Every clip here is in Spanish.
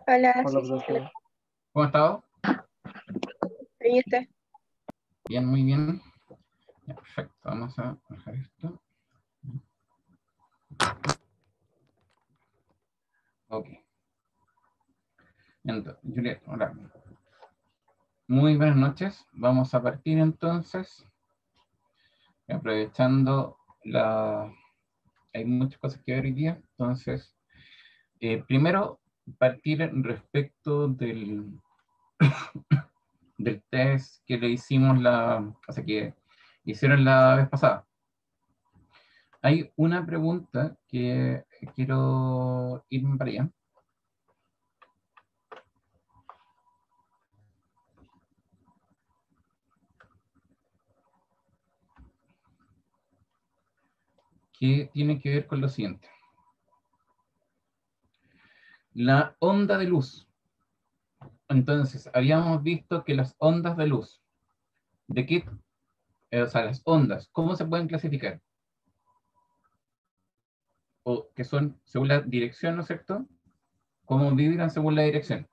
Hola, Hola, sí, hola. profe. ¿Cómo ha estado? Ahí está. Bien, muy bien. Ya, perfecto. Vamos a bajar esto. Ok. Entonces, Juliet, hola. Muy buenas noches. Vamos a partir entonces, aprovechando la... Hay muchas cosas que ver hoy día. Entonces, primero, partir respecto del test que le hicimos o sea, que hicieron la vez pasada. Hay una pregunta que quiero irme para allá. Que tiene que ver con lo siguiente. La onda de luz. Entonces, habíamos visto que las ondas de luz, ¿de qué? O sea, las ondas, ¿cómo se pueden clasificar? O que son según la dirección, ¿no es cierto? ¿Cómo vibran según la dirección?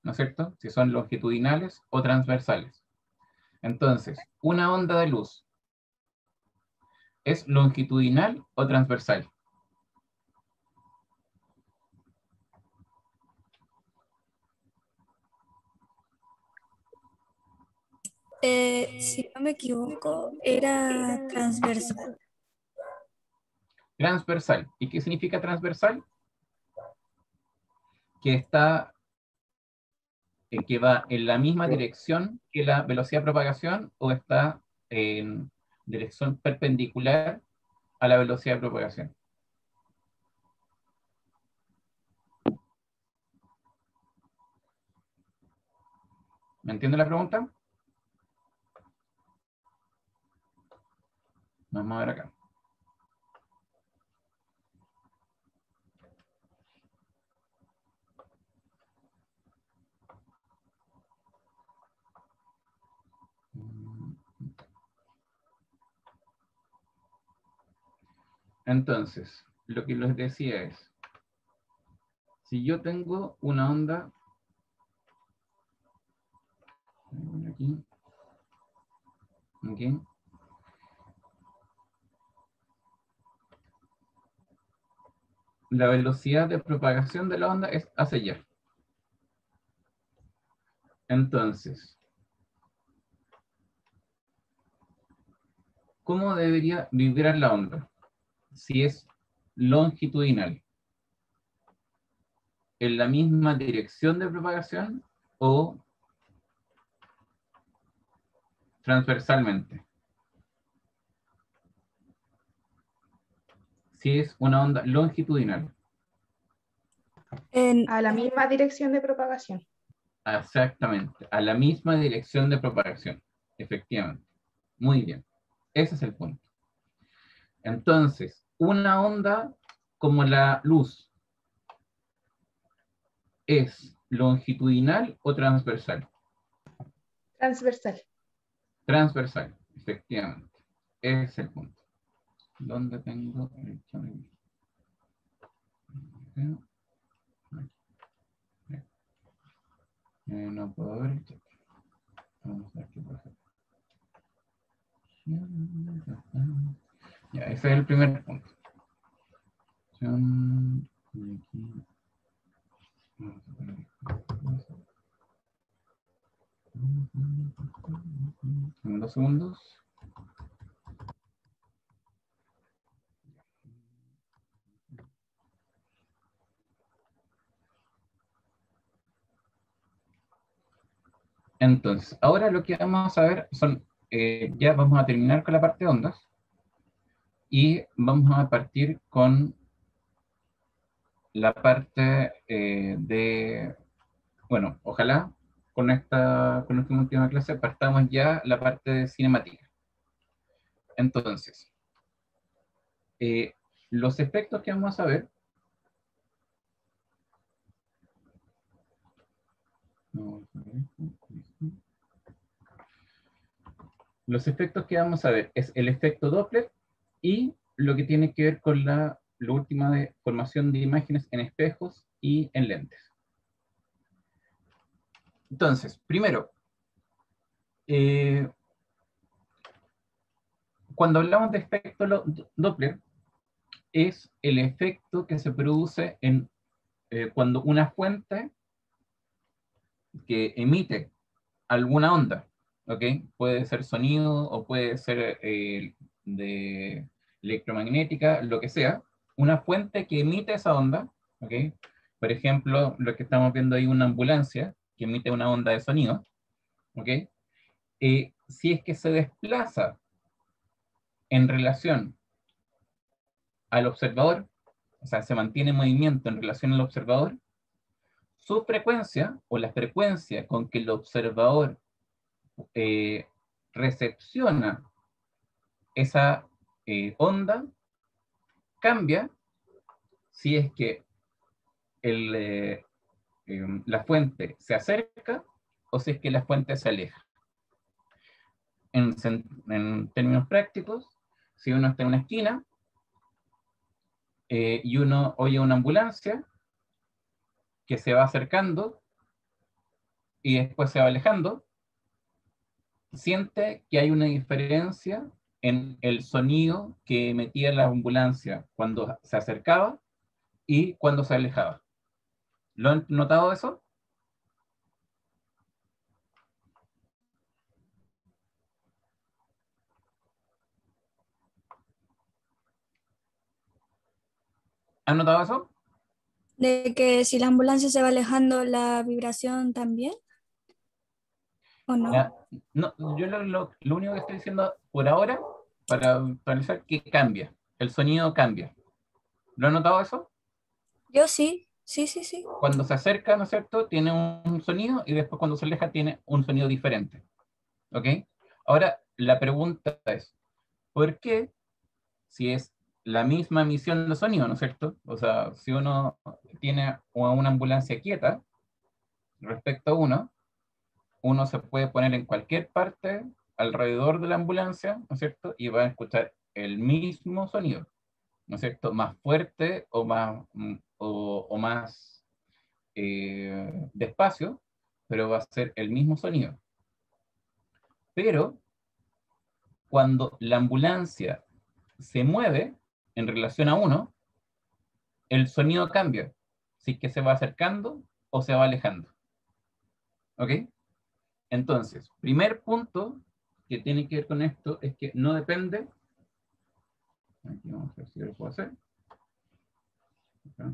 ¿No es cierto? Si son longitudinales o transversales. Entonces, una onda de luz, ¿es longitudinal o transversal? Si no me equivoco, era transversal. Transversal. ¿Y qué significa transversal? Que está, que va en la misma dirección que la velocidad de propagación o está en dirección perpendicular a la velocidad de propagación. ¿Me entiende la pregunta? Vamos a ver acá. Entonces, lo que les decía es, si yo tengo una onda, aquí, aquí, la velocidad de propagación de la onda es hacia allá. Entonces, ¿cómo debería vibrar la onda? Si es longitudinal, ¿en la misma dirección de propagación o transversalmente? Si es una onda longitudinal. A la misma dirección de propagación. Exactamente, a la misma dirección de propagación. Efectivamente. Muy bien. Ese es el punto. Entonces, una onda como la luz, ¿es longitudinal o transversal? Transversal. Transversal, efectivamente. Ese es el punto. ¿Dónde tengo el chorro? No puedo ver el chat. Vamos a ver qué pasa. Ya, ese es el primer punto. Y aquí. En 2 segundos. Entonces, ahora lo que vamos a ver son, ya vamos a terminar con la parte de ondas y vamos a partir con la parte bueno, ojalá con esta última clase partamos ya la parte de cinemática. Entonces, los efectos que vamos a ver, los efectos que vamos a ver es el efecto Doppler y lo que tiene que ver con lo último de formación de imágenes en espejos y en lentes. Entonces, primero, cuando hablamos de efecto Doppler, es el efecto que se produce cuando una fuente que emite alguna onda, ¿ok? Puede ser sonido o puede ser de electromagnética, lo que sea, una fuente que emite esa onda, ¿ok? Por ejemplo, lo que estamos viendo ahí, una ambulancia que emite una onda de sonido, ¿ok? Si es que se desplaza en relación al observador, o sea, se mantiene en movimiento en relación al observador, su frecuencia o la frecuencia con que el observador recepciona esa onda cambia si es que la fuente se acerca o si es que la fuente se aleja. En términos prácticos, si uno está en una esquina y uno oye una ambulancia que se va acercando y después se va alejando, siente que hay una diferencia en el sonido que emitía la ambulancia cuando se acercaba y cuando se alejaba. ¿Lo han notado eso? ¿Han notado eso? De que si la ambulancia se va alejando, la vibración también, ¿o no? Ya, no, yo lo único que estoy diciendo por ahora, para analizar, que cambia. El sonido cambia. ¿Lo han notado eso? Yo sí, sí, sí, sí. Cuando se acerca, ¿no es cierto?, tiene un sonido y después cuando se aleja tiene un sonido diferente. ¿Ok? Ahora, la pregunta es, ¿por qué, si es la misma emisión de sonido, ¿no es cierto? O sea, si uno tiene una ambulancia quieta respecto a uno se puede poner en cualquier parte alrededor de la ambulancia, ¿no es cierto? Y va a escuchar el mismo sonido, ¿no es cierto? Más fuerte o más despacio, pero va a ser el mismo sonido. Pero cuando la ambulancia se mueve en relación a uno, el sonido cambia, si es que se va acercando o se va alejando. ¿Ok? Entonces, primer punto que tiene que ver con esto es que no depende. Aquí vamos a ver si lo puedo hacer. Acá.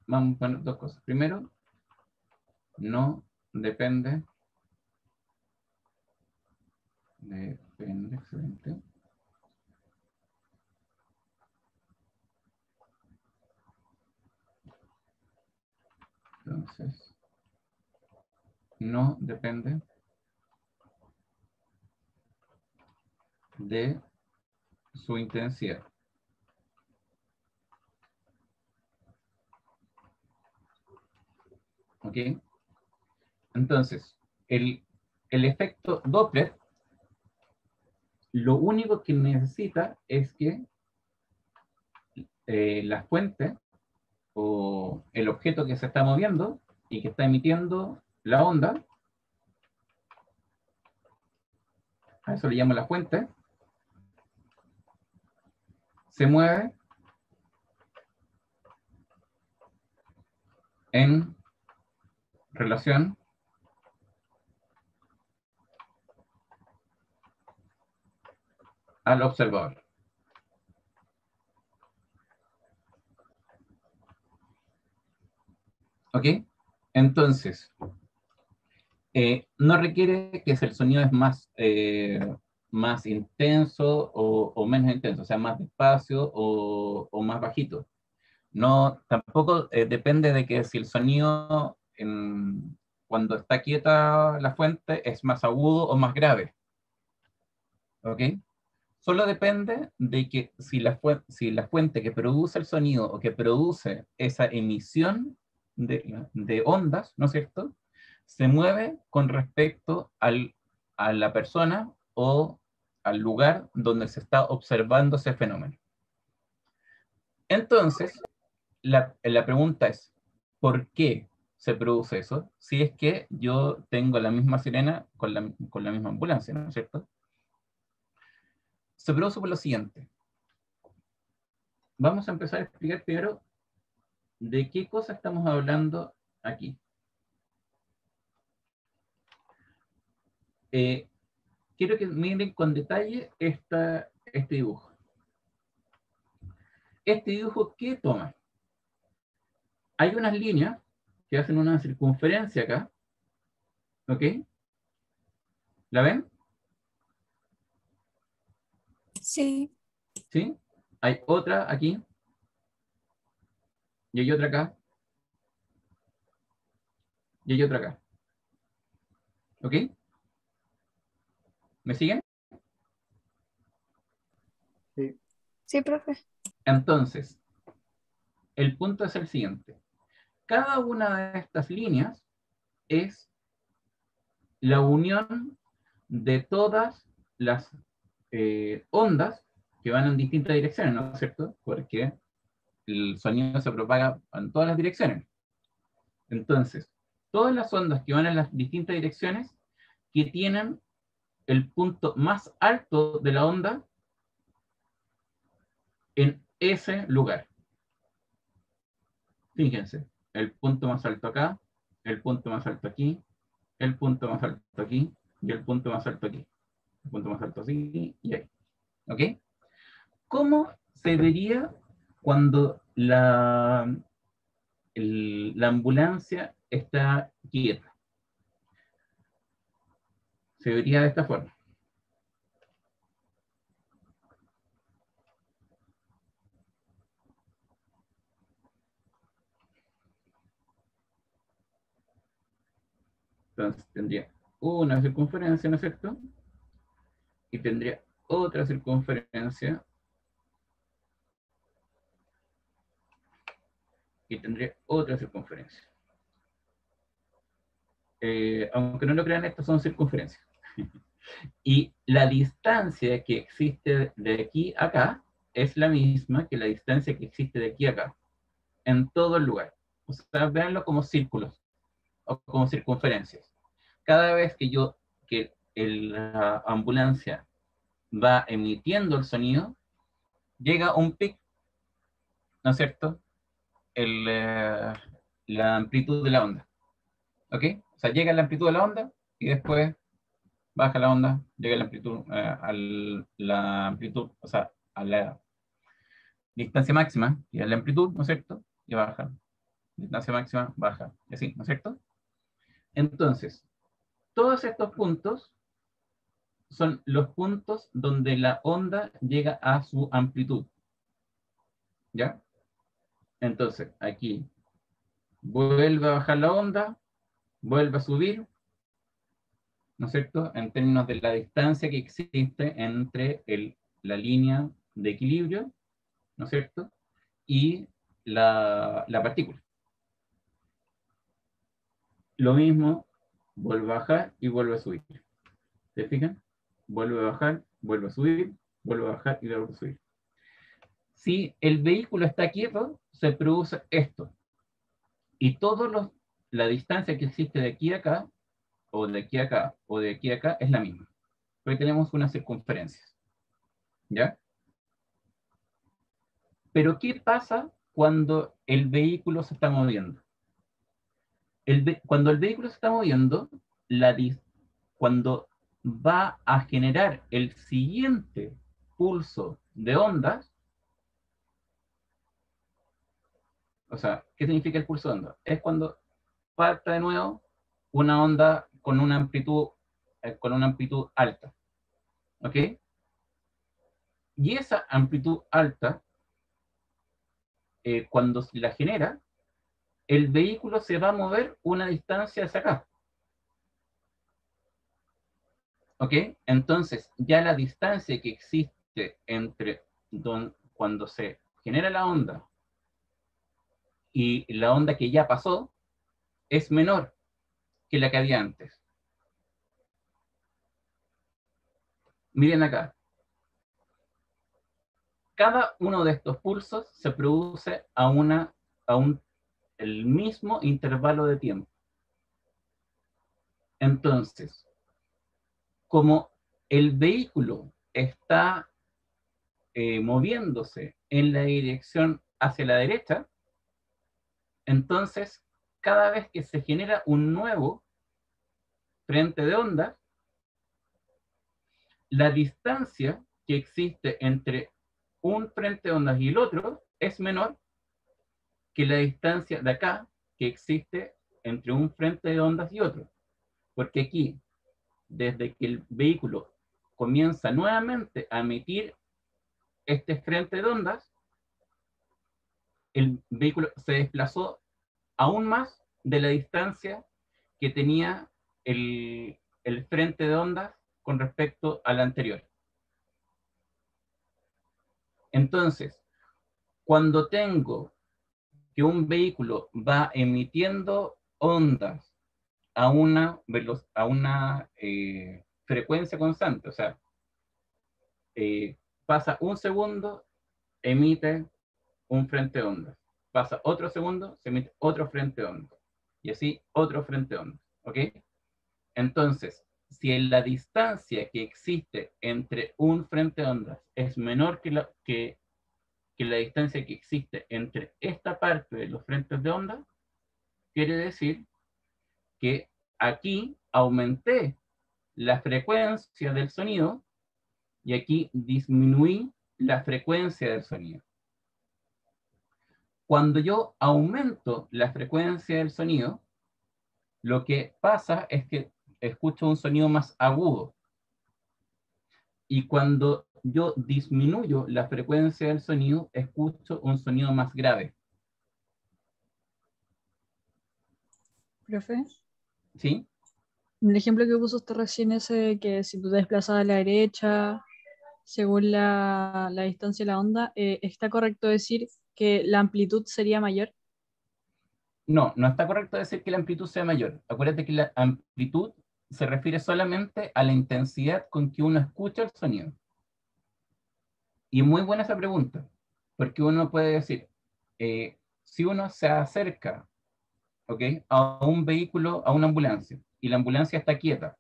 Vamos a poner dos cosas. Primero, no depende. Depende, excelente. Entonces, no depende de su intensidad. ¿Ok? Entonces, el efecto Doppler, lo único que necesita es que la fuente o el objeto que se está moviendo y que está emitiendo la onda, a eso le llamo la fuente, se mueve en relación al observador. ¿Ok? Entonces, no requiere que si el sonido es más intenso o menos intenso, o sea, más despacio o más bajito. No, tampoco depende de que si el sonido cuando está quieta la fuente es más agudo o más grave. ¿Ok? Solo depende de que si la fuente que produce el sonido o que produce esa emisión de ondas, ¿no es cierto?, se mueve con respecto a la persona o al lugar donde se está observando ese fenómeno. Entonces, la pregunta es, ¿por qué se produce eso? Si es que yo tengo la misma sirena con la misma ambulancia, ¿no es cierto? Se produce por lo siguiente. Vamos a empezar a explicar primero de qué cosa estamos hablando aquí. Quiero que miren con detalle este dibujo. Este dibujo, ¿qué toma? Hay unas líneas que hacen una circunferencia acá, ¿ok? ¿La ven? Sí. ¿Sí? Hay otra aquí, y hay otra acá, y hay otra acá. ¿Ok? ¿Me siguen? Sí. Sí, profe. Entonces, el punto es el siguiente. Cada una de estas líneas es la unión de todas las ondas que van en distintas direcciones, ¿no es cierto? Porque el sonido se propaga en todas las direcciones. Entonces, todas las ondas que van en las distintas direcciones que tienen el punto más alto de la onda en ese lugar. Fíjense, el punto más alto acá, el punto más alto aquí, el punto más alto aquí y el punto más alto aquí. El punto más alto así y ahí. ¿Ok? ¿Cómo se vería cuando la ambulancia está quieta? Se vería de esta forma. Entonces tendría una circunferencia, ¿no es cierto? Y tendría otra circunferencia y tendría otra circunferencia. Aunque no lo crean, estas son circunferencias. Y la distancia que existe de aquí a acá es la misma que la distancia que existe de aquí a acá, en todo el lugar. O sea, véanlo como círculos o como circunferencias. Cada vez que la ambulancia va emitiendo el sonido, llega un pic, ¿no es cierto? La amplitud de la onda. ¿Ok? O sea, llega la amplitud de la onda y después baja la onda, llega la amplitud, la amplitud, o sea, a la distancia máxima, y a la amplitud, ¿no es cierto? Y baja. Distancia máxima, baja. Y así, ¿no es cierto? Entonces, todos estos puntos son los puntos donde la onda llega a su amplitud. ¿Ya? Entonces, aquí vuelve a bajar la onda, vuelve a subir, ¿no es cierto? En términos de la distancia que existe entre la línea de equilibrio, ¿no es cierto? Y la partícula. Lo mismo, vuelve a bajar y vuelve a subir. ¿Se fijan? Vuelve a bajar, vuelve a subir, vuelve a bajar y vuelve a subir. Si el vehículo está quieto, se produce esto. Y la distancia que existe de aquí a acá, o de aquí a acá, o de aquí a acá, es la misma. Porque tenemos unas circunferencias. ¿Ya? Pero ¿qué pasa cuando el vehículo se está moviendo? Cuando el vehículo se está moviendo, cuando va a generar el siguiente pulso de ondas, o sea, ¿qué significa el pulso de ondas? Es cuando parta de nuevo una onda con una amplitud alta. ¿Ok? Y esa amplitud alta, cuando se la genera, el vehículo se va a mover una distancia hacia acá. ¿Ok? Entonces, ya la distancia que existe entre cuando se genera la onda y la onda que ya pasó es menor que la que había antes. Miren acá. Cada uno de estos pulsos se produce el mismo intervalo de tiempo. Entonces, como el vehículo está moviéndose en la dirección hacia la derecha, entonces cada vez que se genera un nuevo frente de onda, la distancia que existe entre un frente de ondas y el otro es menor que la distancia de acá que existe entre un frente de ondas y otro. Porque aquí, desde que el vehículo comienza nuevamente a emitir este frente de ondas, el vehículo se desplazó aún más de la distancia que tenía el frente de ondas con respecto al anterior. Entonces, cuando tengo que un vehículo va emitiendo ondas a una frecuencia constante, o sea, pasa un segundo, emite un frente de ondas. Pasa otro segundo, se emite otro frente de ondas. Y así otro frente de ondas. ¿Ok? Entonces, si en la distancia que existe entre un frente de ondas es menor que la distancia que existe entre esta parte de los frentes de ondas, quiere decir que aquí aumenté la frecuencia del sonido y aquí disminuí la frecuencia del sonido. Cuando yo aumento la frecuencia del sonido, lo que pasa es que escucho un sonido más agudo. Y cuando yo disminuyo la frecuencia del sonido, escucho un sonido más grave. Profe, ¿Sí? el ejemplo que puso usted recién, ese de que si tú te desplazas a la derecha, según la distancia de la onda, ¿está correcto decir que la amplitud sería mayor? No, no está correcto decir que la amplitud sea mayor. Acuérdate que la amplitud se refiere solamente a la intensidad con que uno escucha el sonido. Y muy buena esa pregunta, porque uno puede decir, si uno se acerca, ¿ok?, a un vehículo, a una ambulancia, y la ambulancia está quieta,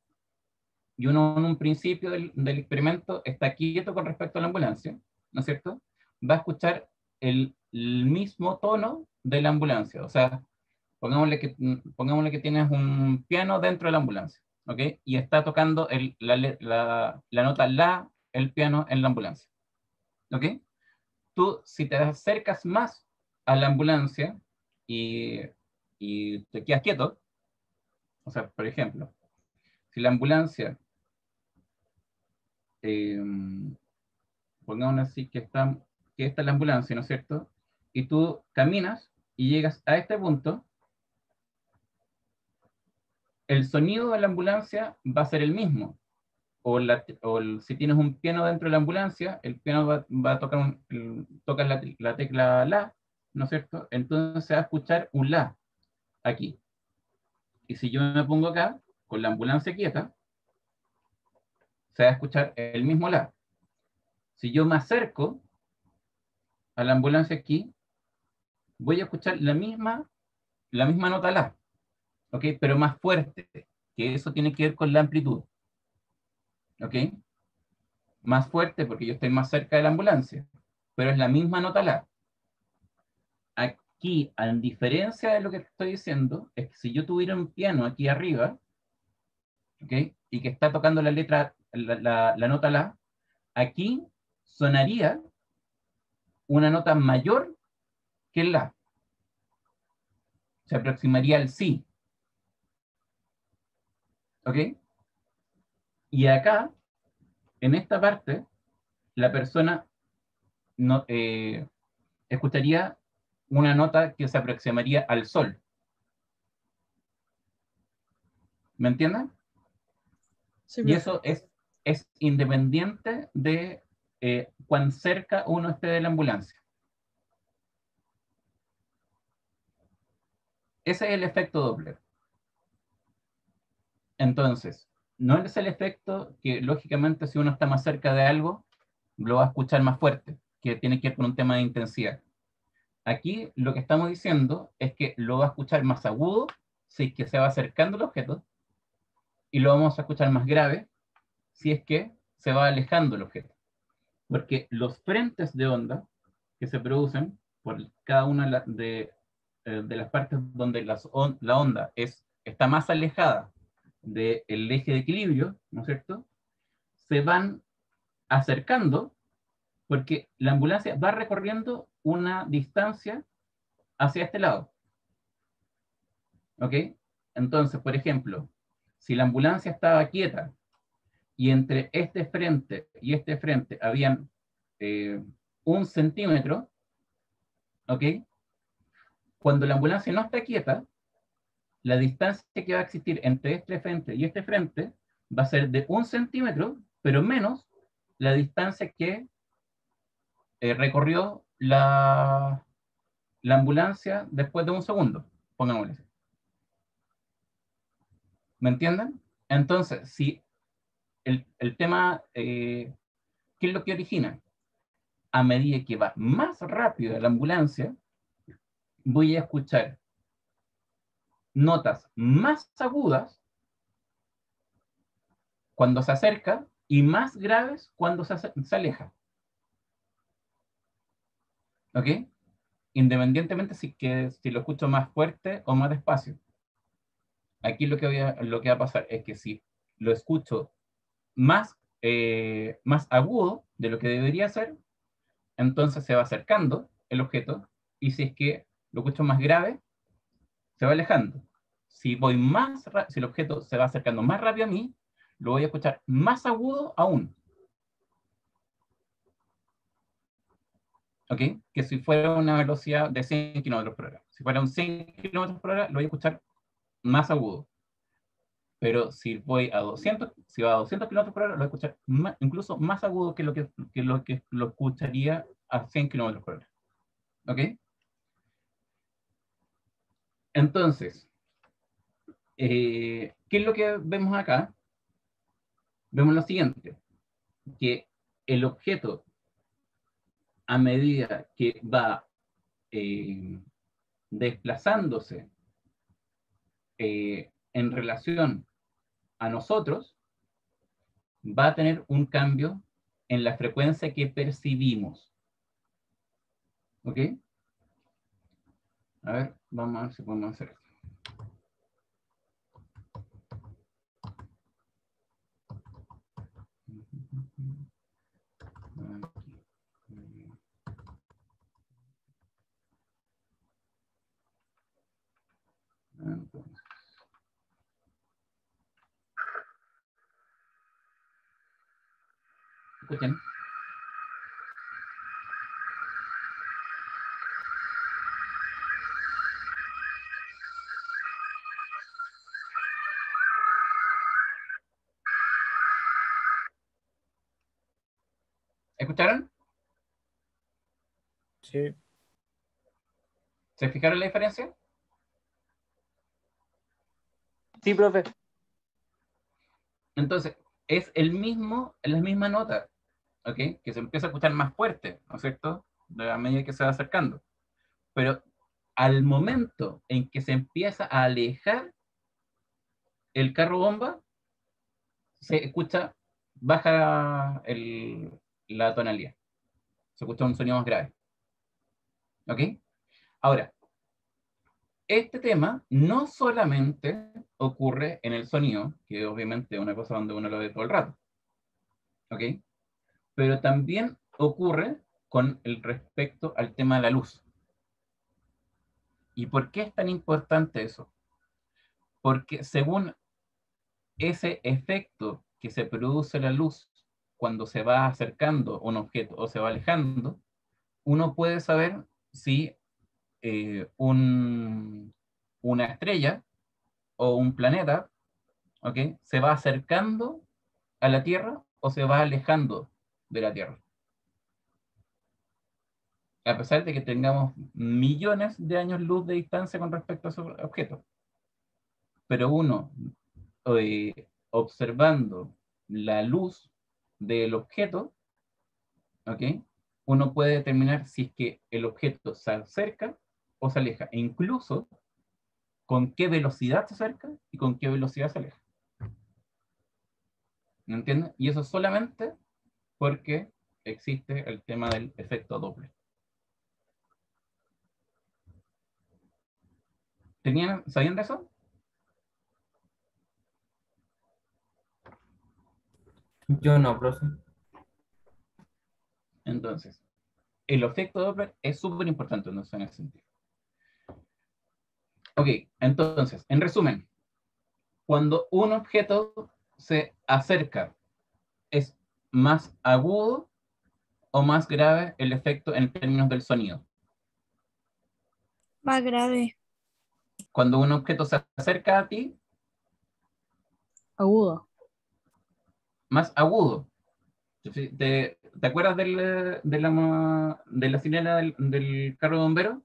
y uno en un principio del experimento está quieto con respecto a la ambulancia, ¿no es cierto? Va a escuchar el mismo tono de la ambulancia. O sea, pongámosle que tienes un piano dentro de la ambulancia, ¿ok? Y está tocando la nota la, el piano en la ambulancia, ¿ok? Tú, si te acercas más a la ambulancia y, y te quedas quieto, o sea, por ejemplo, si la ambulancia, eh, pongamos así, que esta es la ambulancia, ¿no es cierto? Y tú caminas y llegas a este punto, el sonido de la ambulancia va a ser el mismo. Si tienes un piano dentro de la ambulancia, el piano va a tocar, tocas la tecla la, ¿no es cierto? Entonces se va a escuchar un la aquí. Y si yo me pongo acá, con la ambulancia quieta, se va a escuchar el mismo la. Si yo me acerco a la ambulancia aquí, voy a escuchar la misma nota la, ¿ok? Pero más fuerte, que eso tiene que ver con la amplitud, ¿ok? Más fuerte porque yo estoy más cerca de la ambulancia, pero es la misma nota la. Aquí, a diferencia de lo que estoy diciendo, es que si yo tuviera un piano aquí arriba, ¿ok?, y que está tocando la nota la, aquí sonaría una nota mayor que el la. Se aproximaría al si, ¿ok? Y acá, en esta parte, la persona no, escucharía una nota que se aproximaría al sol. ¿Me entienden? Sí, Y profe. eso es independiente de cuán cerca uno esté de la ambulancia. Ese es el efecto Doppler. Entonces, no es el efecto que, lógicamente, si uno está más cerca de algo, lo va a escuchar más fuerte, que tiene que ver con un tema de intensidad. Aquí lo que estamos diciendo es que lo va a escuchar más agudo si es que se va acercando el objeto, y lo vamos a escuchar más grave si es que se va alejando el objeto. Porque los frentes de onda que se producen por cada una de las partes donde la onda está más alejada del eje de equilibrio, ¿no es cierto?, se van acercando porque la ambulancia va recorriendo una distancia hacia este lado. ¿Ok? Entonces, por ejemplo, si la ambulancia estaba quieta y entre este frente y este frente habían 1 centímetro, ¿ok? Cuando la ambulancia no está quieta, la distancia que va a existir entre este frente y este frente va a ser de 1 centímetro, pero menos la distancia que recorrió la ambulancia después de 1 segundo, pongámosle así. ¿Me entienden? Entonces, si el tema, ¿qué es lo que origina? A medida que va más rápido la ambulancia, voy a escuchar notas más agudas cuando se acerca y más graves cuando se aleja. ¿Ok? Independientemente si lo escucho más fuerte o más despacio. Aquí lo que va a pasar es que si lo escucho más agudo de lo que debería ser, entonces se va acercando el objeto, y si es que lo escucho más grave, se va alejando. Si el objeto se va acercando más rápido a mí, lo voy a escuchar más agudo aún. ¿Ok? Que si fuera una velocidad de 100 km por hora. Si fuera un 100 km por hora, lo voy a escuchar más agudo. Pero si voy a 200, si va a 200 km por hora, lo voy a escuchar incluso más agudo que lo escucharía a 100 km por hora. ¿Ok? Entonces, ¿qué es lo que vemos acá? Vemos lo siguiente, que el objeto, a medida que va desplazándose en relación a nosotros, va a tener un cambio en la frecuencia que percibimos. ¿Ok? A ver, vamos a ver si podemos hacer esto. Entonces, ¿escuchan? ¿Escucharon? Sí. ¿Se fijaron la diferencia? Sí, profe. Entonces, es la misma nota, ¿ok? Que se empieza a escuchar más fuerte, ¿no es cierto? A medida que se va acercando. Pero al momento en que se empieza a alejar el carro bomba, se escucha, baja la tonalidad. Se escucha un sonido más grave. ¿Ok? Ahora, este tema no solamente ocurre en el sonido, que obviamente es una cosa donde uno lo ve todo el rato. ¿Ok? Pero también ocurre con el respecto al tema de la luz. ¿Y por qué es tan importante eso? Porque según ese efecto que se produce la luz cuando se va acercando un objeto o se va alejando, uno puede saber si una estrella o un planeta, ¿ok?, se va acercando a la Tierra o se va alejando de la Tierra. A pesar de que tengamos millones de años luz de distancia con respecto a esos objetos. Pero uno observando la luz del objeto, ¿ok? Uno puede determinar si es que el objeto se acerca o se aleja, e incluso con qué velocidad se acerca y con qué velocidad se aleja. ¿Me entiendes? Y eso solamente porque existe el tema del efecto Doppler. ¿Sabían de eso? Yo no, profe. Entonces, el efecto Doppler es súper importante en ese sentido. Ok, entonces, en resumen, cuando un objeto se acerca, ¿es más agudo o más grave el efecto en términos del sonido? Más grave. Cuando un objeto se acerca a ti, Agudo. más agudo. ¿Te acuerdas de la sirena del carro de bombero?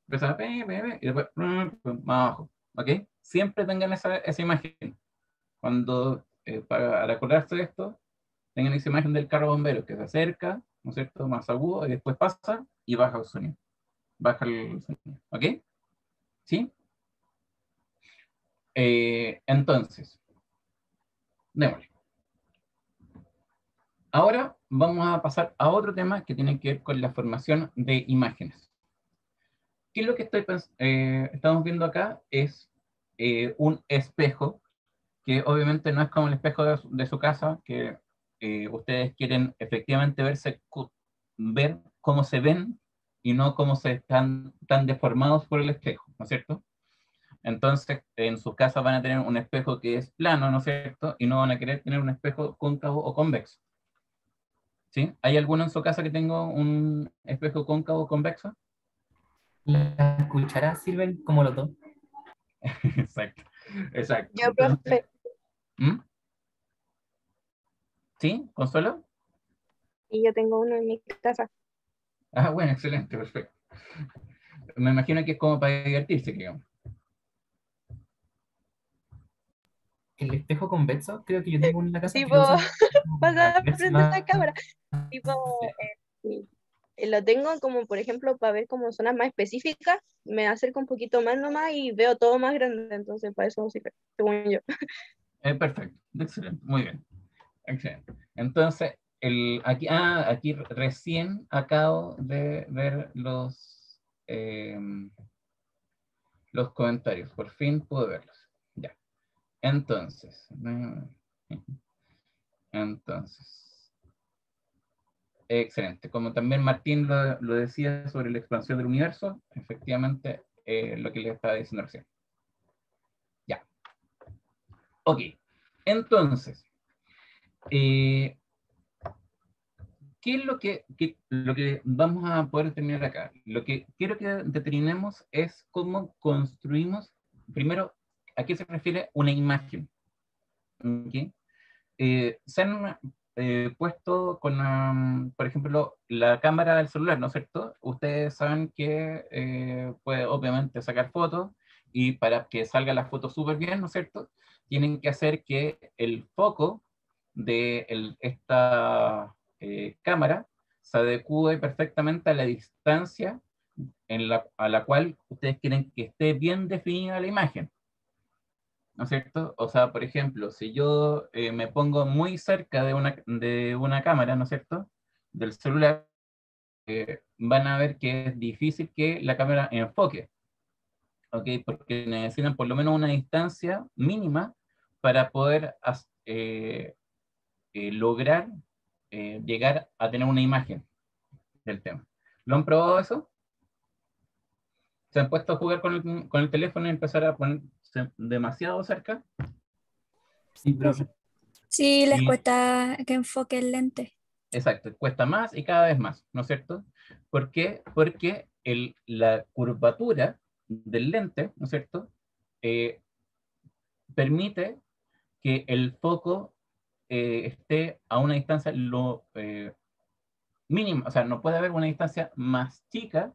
Empezaba y después más abajo. ¿Ok? Siempre tengan esa imagen. Cuando, para acordarse de esto, tengan esa imagen del carro bombero que se acerca, ¿no es cierto? Más agudo, y después pasa y baja el sonido. Baja el sonido. ¿Ok? ¿Sí? Entonces, démosle. Ahora vamos a pasar a otro tema que tiene que ver con la formación de imágenes. ¿Qué es lo que estamos viendo acá? Es un espejo, que obviamente no es como el espejo de su casa, que ustedes quieren efectivamente ver cómo se ven y no cómo se están tan deformados por el espejo, ¿no es cierto? Entonces, en sus casas van a tener un espejo que es plano, ¿no es cierto? Y no van a querer tener un espejo cóncavo o convexo. ¿Sí? ¿Hay alguno en su casa que tenga un espejo cóncavo o convexo? Las cucharas sirven como los dos. Exacto, exacto. Yo, Entonces, profe, ¿mm? ¿Sí? ¿Consuelo? y yo tengo uno en mi casa. Ah, bueno, excelente, perfecto. Me imagino que es como para divertirse, digamos. El espejo convexo, creo que yo tengo uno en la casa que Tipo, lo usan para pasa verse frente a la más. cámara. Tipo, sí. Lo tengo como, por ejemplo, para ver como zonas más específicas, me acerco un poquito más nomás y veo todo más grande, entonces para eso sirve, según yo. Perfecto, excelente, muy bien. Excelente. Entonces, aquí recién acabo de ver los comentarios. Por fin pude verlos. Ya. Entonces, excelente. Como también Martín lo decía sobre la expansión del universo, efectivamente, lo que le estaba diciendo recién. Ya. Ok. Entonces, ¿qué es lo que vamos a poder determinar acá? Lo que quiero que determinemos es cómo construimos, primero, ¿a qué se refiere una imagen? ¿Okay? Se han puesto con, por ejemplo, la cámara del celular, ¿no es cierto? Ustedes saben que puede obviamente sacar fotos y para que salga la foto súper bien, ¿no es cierto? Tienen que hacer que el foco de esta cámara se adecue perfectamente a la distancia a la cual ustedes quieren que esté bien definida la imagen. ¿No es cierto? O sea, por ejemplo, si yo me pongo muy cerca de una cámara, ¿no es cierto? Del celular, van a ver que es difícil que la cámara enfoque, ¿ok? Porque necesitan por lo menos una distancia mínima para poder lograr llegar a tener una imagen del tema. ¿Lo han probado eso? ¿Se han puesto a jugar con el teléfono y empezar a ponerse demasiado cerca? Sí, profe. Sí, les Y cuesta que enfoque el lente. exacto, cuesta más y cada vez más, ¿no es cierto? ¿Por qué? Porque la curvatura del lente, ¿no es cierto? Eh, permite que el foco esté a una distancia mínima, o sea, no puede haber una distancia más chica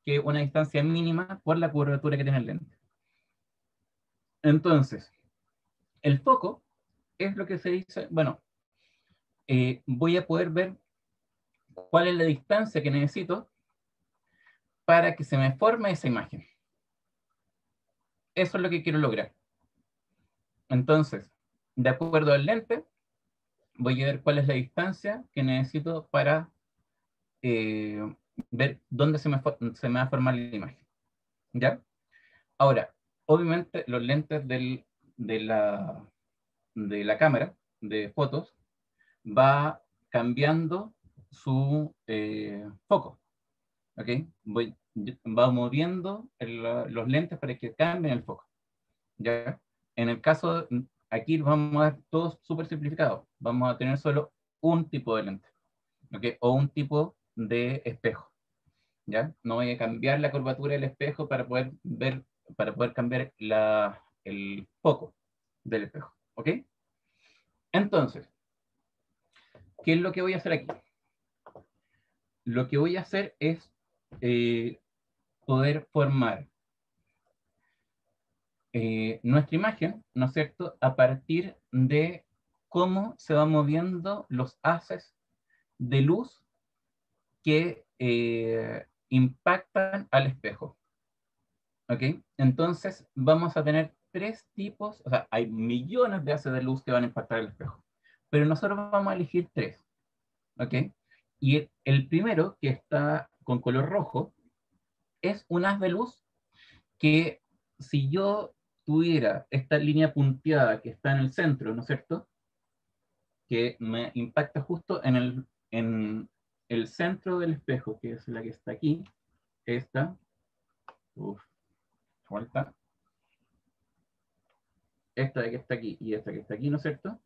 que una distancia mínima por la curvatura que tiene el lente. Entonces, el foco es lo que se dice, bueno, voy a poder ver cuál es la distancia que necesito para que se me forme esa imagen. Eso es lo que quiero lograr. Entonces, de acuerdo al lente, voy a ver cuál es la distancia que necesito para ver dónde se me va a formar la imagen. ¿Ya? Ahora, obviamente los lentes de la cámara de fotos va cambiando su foco. ¿Ok? Va moviendo los lentes para que cambien el foco. ¿Ya? En el caso, aquí vamos a ver todo súper simplificado. Vamos a tener solo un tipo de lente. ¿Ok? O un tipo de espejo. ¿Ya? No voy a cambiar la curvatura del espejo para poder ver, para poder cambiar el foco del espejo. ¿Ok? Entonces, ¿qué es lo que voy a hacer aquí? Lo que voy a hacer es poder formar nuestra imagen, ¿no es cierto?, a partir de cómo se van moviendo los haces de luz que impactan al espejo. ¿Ok? Entonces vamos a tener tres tipos, o sea, hay millones de haces de luz que van a impactar el espejo, pero nosotros vamos a elegir tres. ¿Ok? Y el primero, que está con color rojo, es un haz de luz que si yo tuviera esta línea punteada que está en el centro, ¿no es cierto?, que me impacta justo en el centro del espejo, que es la que está aquí, esta, falta, esta de que está aquí y esta que está aquí, ¿no es cierto?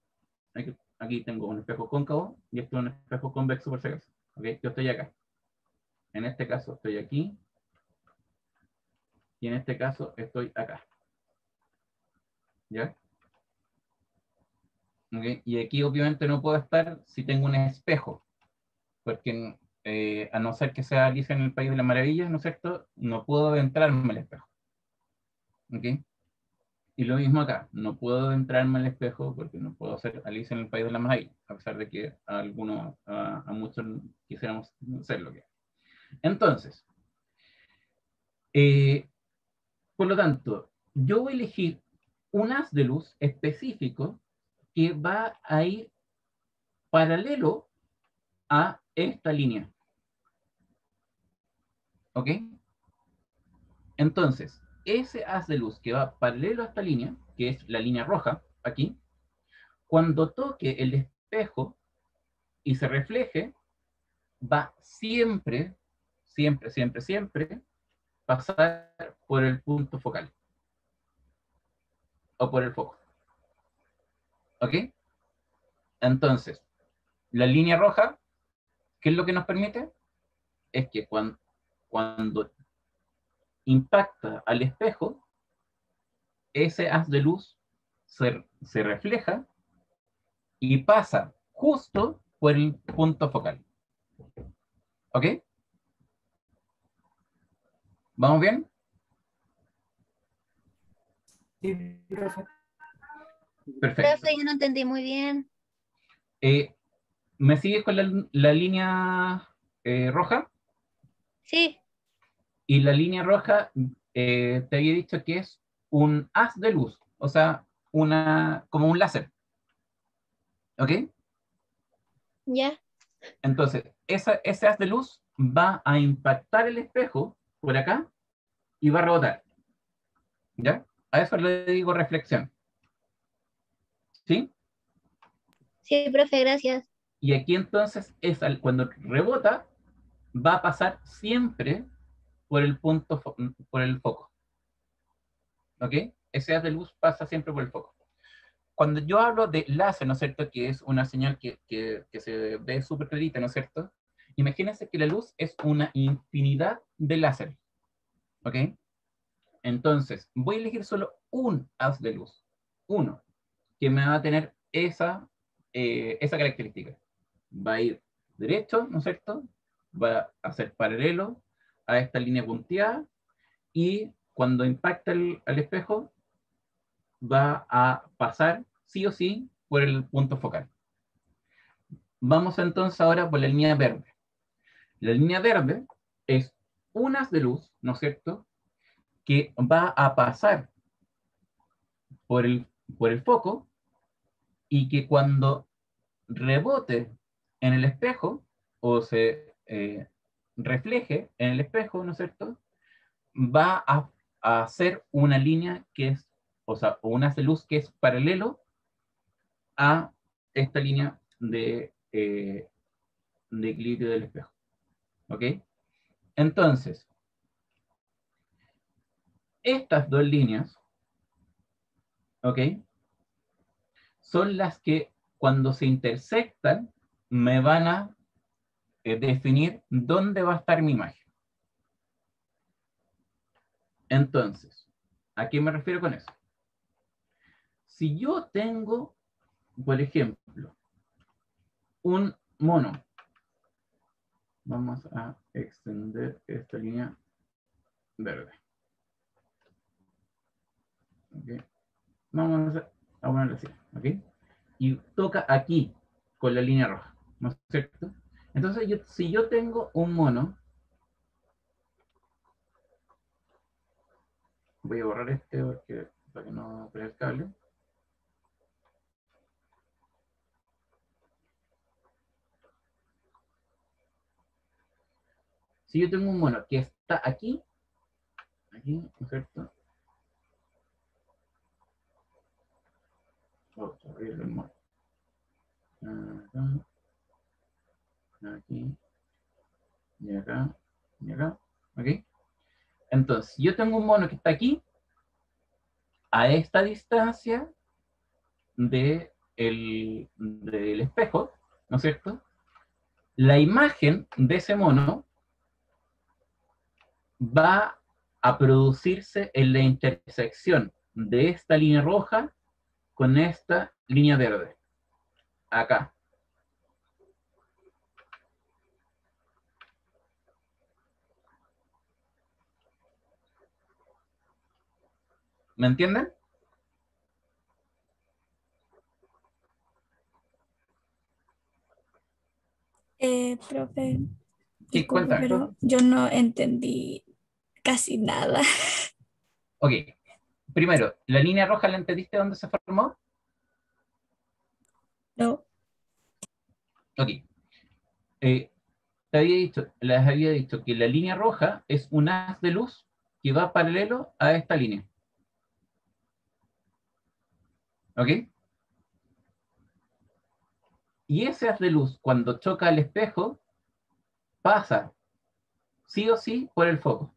Aquí tengo un espejo cóncavo y esto es un espejo convexo por si acaso. ¿Ok? Yo estoy acá. En este caso estoy aquí y en este caso estoy acá. ¿Ya? ¿Ok? Y aquí obviamente no puedo estar si tengo un espejo, porque a no ser que sea Alicia en el País de las Maravillas, ¿no es cierto? No puedo entrarme al espejo. ¿Ok? Y lo mismo acá, no puedo entrarme al espejo porque no puedo ser Alicia en el País de las Maravillas, a pesar de que a muchos quisiéramos ser lo que es. Entonces, por lo tanto, yo voy a elegir un haz de luz específico que va a ir paralelo a esta línea. ¿Ok? Entonces, ese haz de luz que va paralelo a esta línea, que es la línea roja, aquí, cuando toque el espejo y se refleje, va siempre, siempre, siempre, siempre pasar por el punto focal o por el foco. ¿Ok? Entonces, la línea roja, ¿qué es lo que nos permite? Es que cuando impacta al espejo, ese haz de luz se refleja y pasa justo por el punto focal. ¿Ok? ¿Vamos bien? Sí, profe. Perfecto. Profe, yo no entendí muy bien. ¿Me sigues con la línea roja? Sí, Y la línea roja, te había dicho que es un haz de luz, o sea, como un láser. ¿Ok? ya. Entonces, ese haz de luz va a impactar el espejo por acá y va a rebotar. ¿Ya? A eso le digo reflexión. ¿Sí? Sí, profe, gracias. Y aquí entonces, cuando rebota, va a pasar siempre por el por el foco. ¿Ok? Ese haz de luz pasa siempre por el foco. Cuando yo hablo de láser, ¿no es cierto? Que es una señal que se ve súper clarita, ¿no es cierto? Imagínense que la luz es una infinidad de láser. ¿Ok? Entonces, voy a elegir solo un haz de luz. Uno, que me va a tener esa característica. Va a ir derecho, ¿no es cierto? Va a ser paralelo a esta línea punteada y cuando impacta al espejo va a pasar sí o sí por el punto focal. Vamos entonces ahora por la línea verde. La línea verde es un haz de luz, ¿no es cierto?, que va a pasar por el foco y que cuando rebote en el espejo o se refleje en el espejo, ¿no es cierto?, va a hacer una línea que es, o sea, un haz de luz que es paralelo a esta línea de equilibrio del espejo. ¿Ok? Entonces, estas dos líneas, ¿ok?, son las que cuando se intersectan me van a definir dónde va a estar mi imagen. Entonces, ¿a qué me refiero con eso? Si yo tengo, por ejemplo, un mono, vamos a extender esta línea verde. ¿Okay? Vamos a ponerlo así, ¿ok? Y toca aquí con la línea roja, ¿no es cierto? Entonces, si yo tengo un mono, voy a borrar este porque, para que no pegue el cable. Si yo tengo un mono que está aquí, ¿no es cierto? Oh, horrible el mono. Acá, aquí, y acá, ¿ok? Entonces, yo tengo un mono que está aquí, a esta distancia del espejo, ¿no es cierto? La imagen de ese mono va a producirse en la intersección de esta línea roja con esta línea verde, acá. ¿Me entienden? Profe, Sí, disculpe, cuéntame. pero yo no entendí casi nada. Ok, primero, ¿la línea roja la entendiste dónde se formó? No. Ok. Les había dicho que la línea roja es un haz de luz que va paralelo a esta línea. ¿Ok? Y ese haz de luz, cuando choca al espejo, pasa sí o sí por el foco.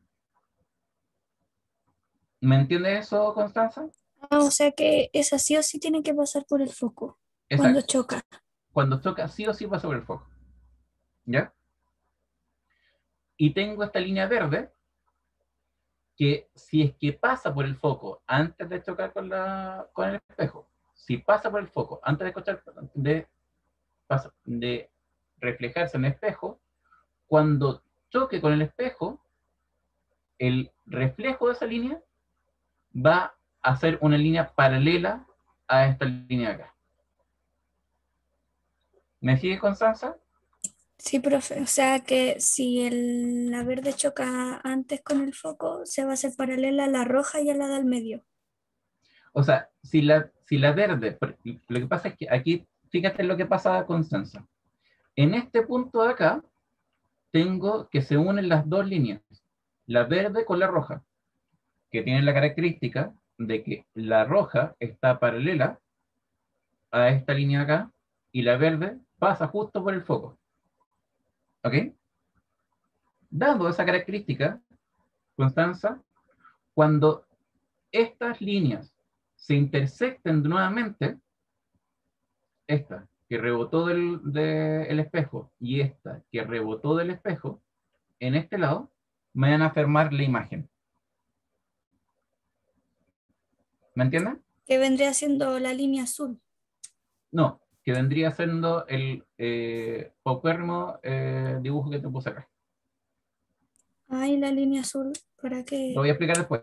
¿Me entiendes eso, Constanza? Ah, o sea que esa sí o sí tiene que pasar por el foco cuando Exacto. choca. Cuando choca, sí o sí pasa por el foco. ¿Ya? Y tengo esta línea verde que si es que pasa por el foco antes de chocar con el espejo, si pasa por el foco antes de reflejarse en el espejo, cuando choque con el espejo, el reflejo de esa línea va a ser una línea paralela a esta línea de acá. ¿Me sigue, Constanza? Sí, profe. O sea que si la verde choca antes con el foco, se va a hacer paralela a la roja y a la del medio. O sea, si la verde, lo que pasa es que aquí, fíjate lo que pasa, Constanza. En este punto de acá, tengo que se unen las dos líneas, la verde con la roja, que tienen la característica de que la roja está paralela a esta línea de acá y la verde pasa justo por el foco. ¿Ok? Dando esa característica, Constanza, cuando estas líneas se intersecten nuevamente, esta que rebotó del espejo y esta que rebotó del espejo, en este lado, me van a formar la imagen. ¿Me entienden? Que vendría siendo la línea azul. No, que vendría siendo el paupérrimo dibujo que te puse acá. Ay, la línea azul, ¿para Lo qué? voy a explicar después.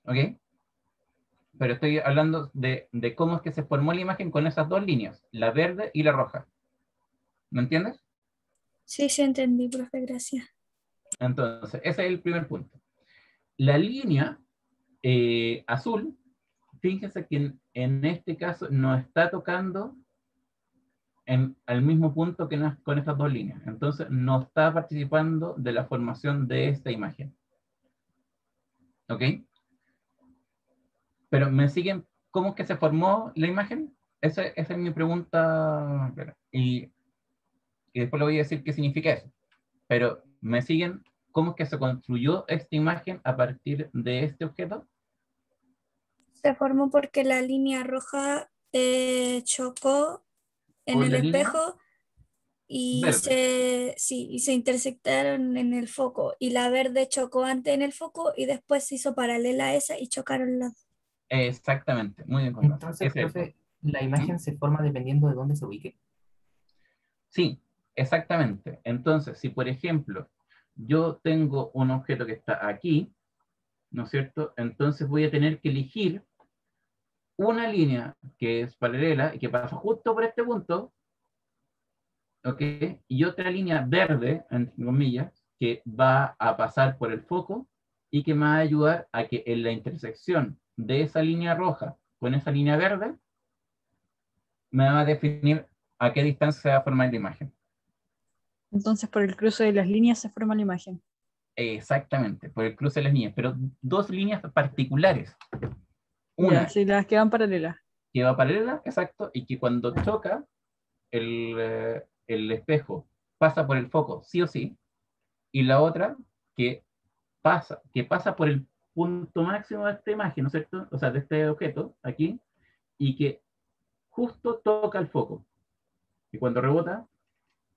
¿Ok? pero estoy hablando de cómo es que se formó la imagen con esas dos líneas, la verde y la roja. ¿Me entiendes? Sí, sí, entendí, profe, gracias. Entonces, ese es el primer punto. La línea azul, fíjense que en este caso no está tocando al mismo punto que con estas dos líneas. Entonces, no está participando de la formación de esta imagen. ¿Ok? Pero ¿me siguen cómo es que se formó la imagen? Esa es mi pregunta. Y después le voy a decir qué significa eso. Pero ¿me siguen cómo es que se construyó esta imagen a partir de este objeto? Se formó porque la línea roja chocó en Con el la línea espejo y verde. sí, y se intersectaron en el foco. Y la verde chocó antes en el foco y después se hizo paralela a esa y chocaron las dos. Exactamente, muy bien, Conrado. Entonces, Ese es el punto. profe, la ¿Mm? imagen se forma dependiendo de dónde se ubique. Sí, exactamente. Entonces, si por ejemplo yo tengo un objeto que está aquí, ¿no es cierto? Entonces voy a tener que elegir una línea que es paralela y que pasa justo por este punto, ¿ok? Y otra línea verde, entre comillas, que va a pasar por el foco y que me va a ayudar a que en la intersección de esa línea roja con esa línea verde me va a definir a qué distancia se va a formar la imagen. Entonces, por el cruce de las líneas se forma la imagen. Exactamente, por el cruce de las líneas, pero dos líneas particulares. Ya, Una sí, las que van paralelas. que va paralela, exacto, y que cuando choca el espejo pasa por el foco, sí o sí, y la otra que pasa por el punto máximo de esta imagen, ¿no es cierto? O sea, de este objeto, aquí, y que justo toca el foco. Y cuando rebota,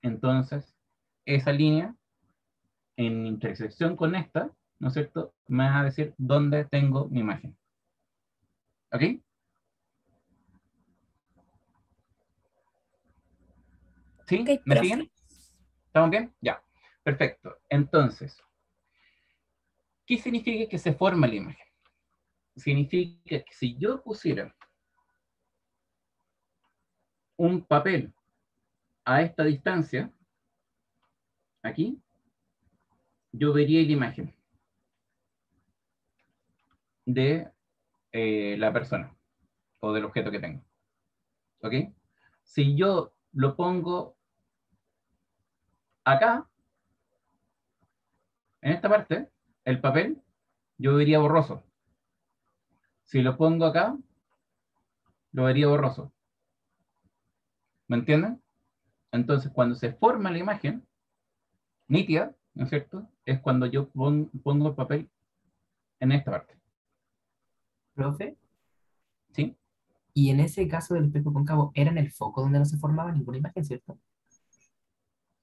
entonces esa línea en intersección con esta, ¿no es cierto? Me va a decir dónde tengo mi imagen. ¿Ok? ¿Sí? Ok, ¿Me profe. siguen? ¿Estamos bien? Ya. Perfecto. Entonces, ¿qué significa que se forma la imagen? Significa que si yo pusiera un papel a esta distancia, aquí, yo vería la imagen de la persona o del objeto que tengo. ¿Ok? Si yo lo pongo acá, en esta parte, el papel, yo vería borroso. Si lo pongo acá, lo vería borroso. ¿Me entienden? Entonces, cuando se forma la imagen, nítida, ¿no es cierto? Es cuando yo pongo el papel en esta parte. Profe, ¿Sí? y en ese caso del espejo cóncavo, ¿era en el foco donde no se formaba ninguna imagen, cierto?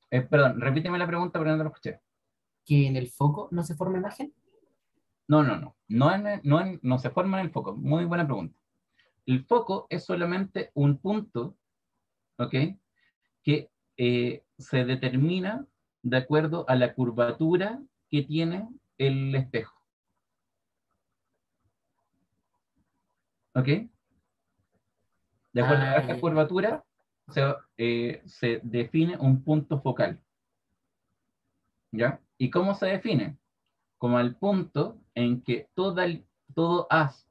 Perdón, repíteme la pregunta porque no te lo escuché. ¿Que en el foco no se forma imagen? No, no, no. No se forma en el foco. Muy buena pregunta. El foco es solamente un punto, ¿ok? Que se determina de acuerdo a la curvatura que tiene el espejo. ¿Ok? De acuerdo a Ah, esta ya. curvatura se define un punto focal. ¿Ya? ¿Y cómo se define? Como el punto en que todo haz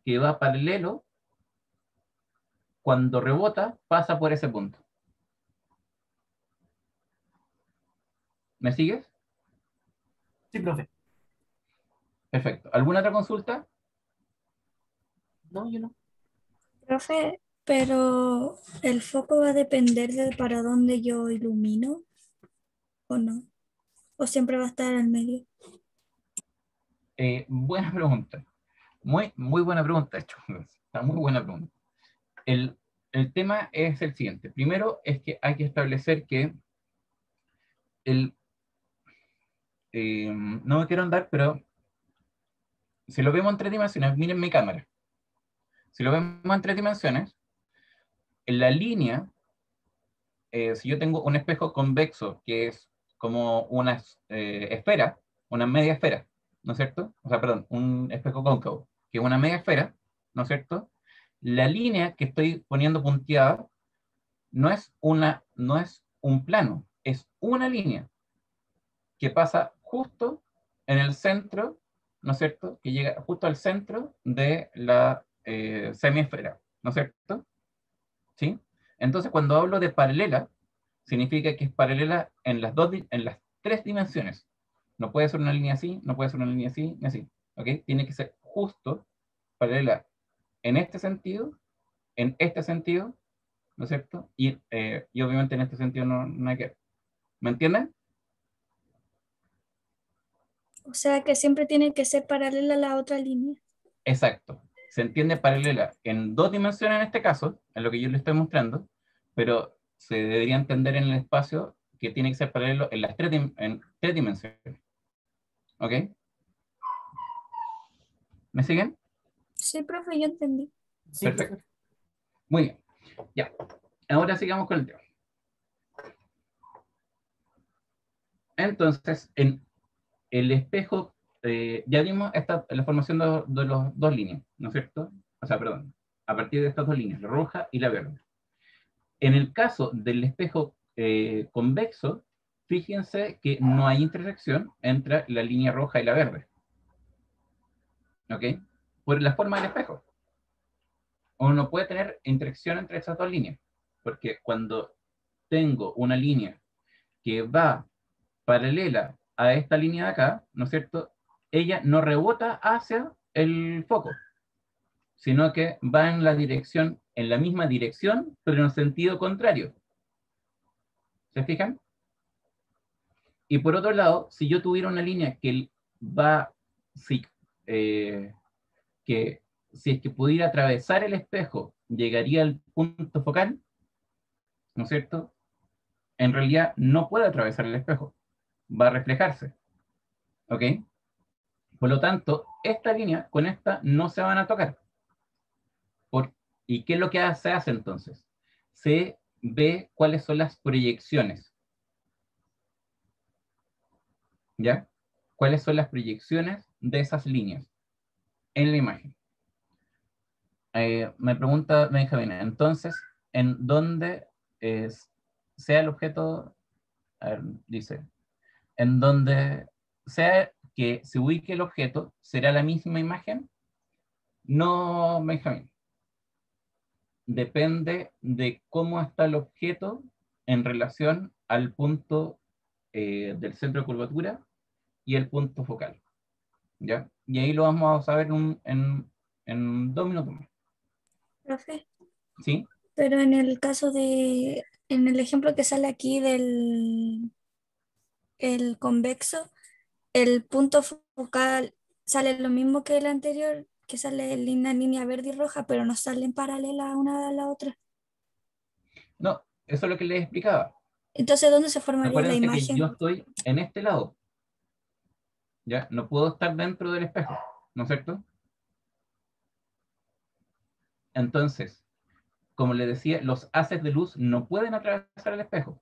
que va paralelo, cuando rebota, pasa por ese punto. ¿Me sigues? Sí, profe. Perfecto. ¿Alguna otra consulta? No, yo no. Profe, pero ¿el foco va a depender de para dónde yo ilumino o no? ¿O siempre va a estar al medio? Buena pregunta. Muy, muy buena pregunta, de hecho. Está muy buena pregunta. El, el tema es el siguiente. Primero es que hay que establecer que el, no me quiero andar, pero si lo vemos en tres dimensiones, miren mi cámara. Si lo vemos en tres dimensiones, en la línea, si yo tengo un espejo convexo, que es como una esfera, una media esfera, ¿no es cierto? O sea, perdón, un espejo cóncavo, que es una media esfera, ¿no es cierto? La línea que estoy poniendo punteada no es un plano, es una línea que pasa justo en el centro, ¿no es cierto? Que llega justo al centro de la semiesfera, ¿no es cierto? ¿Sí? Entonces, cuando hablo de paralela, significa que es paralela en las tres dimensiones. No puede ser una línea así, no puede ser una línea así, ni así. ¿Ok? Tiene que ser justo paralela en este sentido, ¿no es cierto? Y obviamente en este sentido no hay que ver. ¿Me entienden? O sea que siempre tiene que ser paralela a la otra línea. Exacto. Se entiende paralela en dos dimensiones en este caso, en lo que yo le estoy mostrando, pero se debería entender en el espacio que tiene que ser paralelo en en tres dimensiones. ¿Ok? ¿Me siguen? Sí, profe, yo entendí. Sí, Perfecto. profe. Muy bien. Ya. Ahora sigamos con el tema. Entonces, en el espejo, ya vimos la formación de las dos líneas, ¿no es cierto? O sea, perdón, a partir de estas dos líneas, la roja y la verde. En el caso del espejo convexo, fíjense que no hay intersección entre la línea roja y la verde. ¿Ok? Por la forma del espejo. Uno no puede tener interacción entre esas dos líneas, porque cuando tengo una línea que va paralela a esta línea de acá, ¿no es cierto? Ella no rebota hacia el foco, sino que va en la misma dirección, pero en sentido contrario. ¿Se fijan? Y por otro lado, si yo tuviera una línea que va, si, que si es que pudiera atravesar el espejo, llegaría al punto focal, ¿no es cierto? En realidad no puede atravesar el espejo, va a reflejarse, ¿ok? Por lo tanto, esta línea con esta no se van a tocar. ¿Y qué es lo que se hace entonces? Se ve cuáles son las proyecciones, ¿ya? ¿Cuáles son las proyecciones de esas líneas en la imagen? Me pregunta Benjamín, entonces, ¿en dónde sea el objeto? A ver, dice, en donde sea que se ubique el objeto, ¿será la misma imagen? No, Benjamín. Depende de cómo está el objeto en relación al punto del centro de curvatura y el punto focal. ¿Ya? Y ahí lo vamos a saber en 2 minutos más. Profe, ¿Sí? pero en el caso en el ejemplo que sale aquí del el convexo, el punto focal sale lo mismo que el anterior, que sale en una línea verde y roja, pero no salen paralelas una a la otra. No, eso es lo que les explicaba. Entonces, ¿dónde se formaría la Acuérdense que yo imagen? estoy en este lado. ¿Ya? No puedo estar dentro del espejo, ¿no es cierto? Entonces, como les decía, los haces de luz no pueden atravesar el espejo.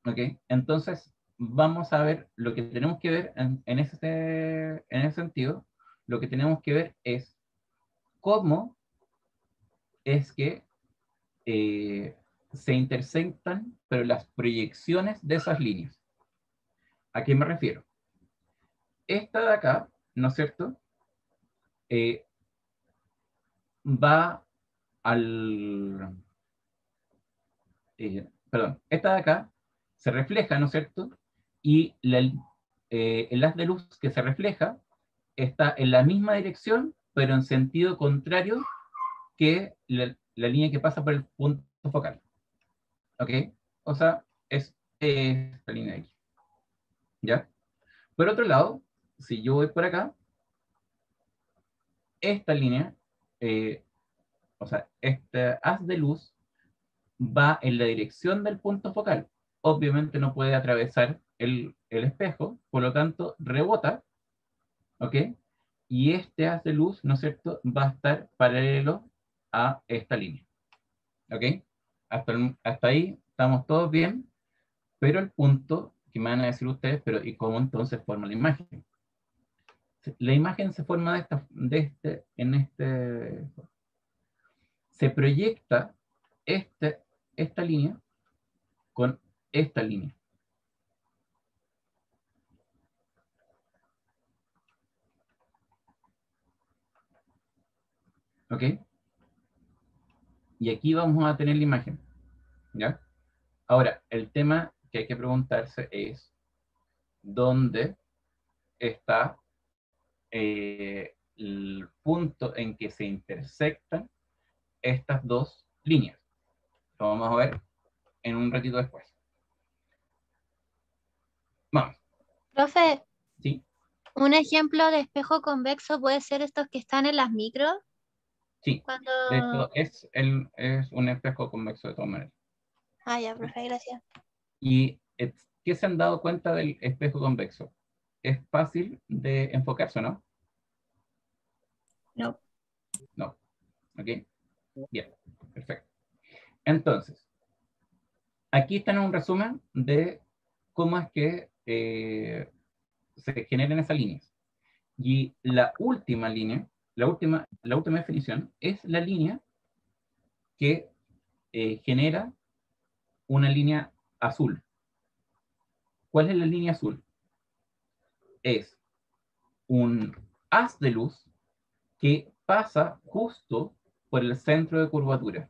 ¿Ok? Entonces, vamos a ver lo que tenemos que ver en ese sentido. Lo que tenemos que ver es cómo es que se intersectan, pero las proyecciones de esas líneas. ¿A qué me refiero? Esta de acá, ¿no es cierto? Va al... perdón, esta de acá se refleja, ¿no es cierto? Y el haz de luz que se refleja está en la misma dirección, pero en sentido contrario que la línea que pasa por el punto focal. ¿Ok? O sea, es esta línea de aquí. ¿Ya? Por otro lado, si yo voy por acá, esta línea, o sea, este haz de luz va en la dirección del punto focal. Obviamente no puede atravesar el espejo, por lo tanto rebota, ¿ok? Y este haz de luz, ¿no es cierto?, va a estar paralelo a esta línea, ¿ok? Hasta ahí estamos todos bien, pero el punto que me van a decir ustedes, pero ¿y cómo entonces forma la imagen? la imagen se forma se proyecta esta línea con esta línea. ¿Ok? Y aquí vamos a tener la imagen. ¿Ya? Ahora, el tema que hay que preguntarse es ¿dónde está el punto en que se intersectan estas dos líneas? Lo vamos a ver en un ratito después. Vamos. Profe, ¿Sí? un ejemplo de espejo convexo puede ser estos que están en las micros. Sí. Cuando... De hecho, es un espejo convexo de todas maneras. Ah, ya, profe, gracias. ¿Y qué se han dado cuenta del espejo convexo? Es fácil de enfocarse, ¿no? No. No. ¿Ok? Bien, perfecto. Entonces, aquí está un resumen de cómo es que se generan esas líneas. Y la última línea, la última definición, es la línea que genera una línea azul. ¿Cuál es la línea azul? Es un haz de luz que pasa justo por el centro de curvatura.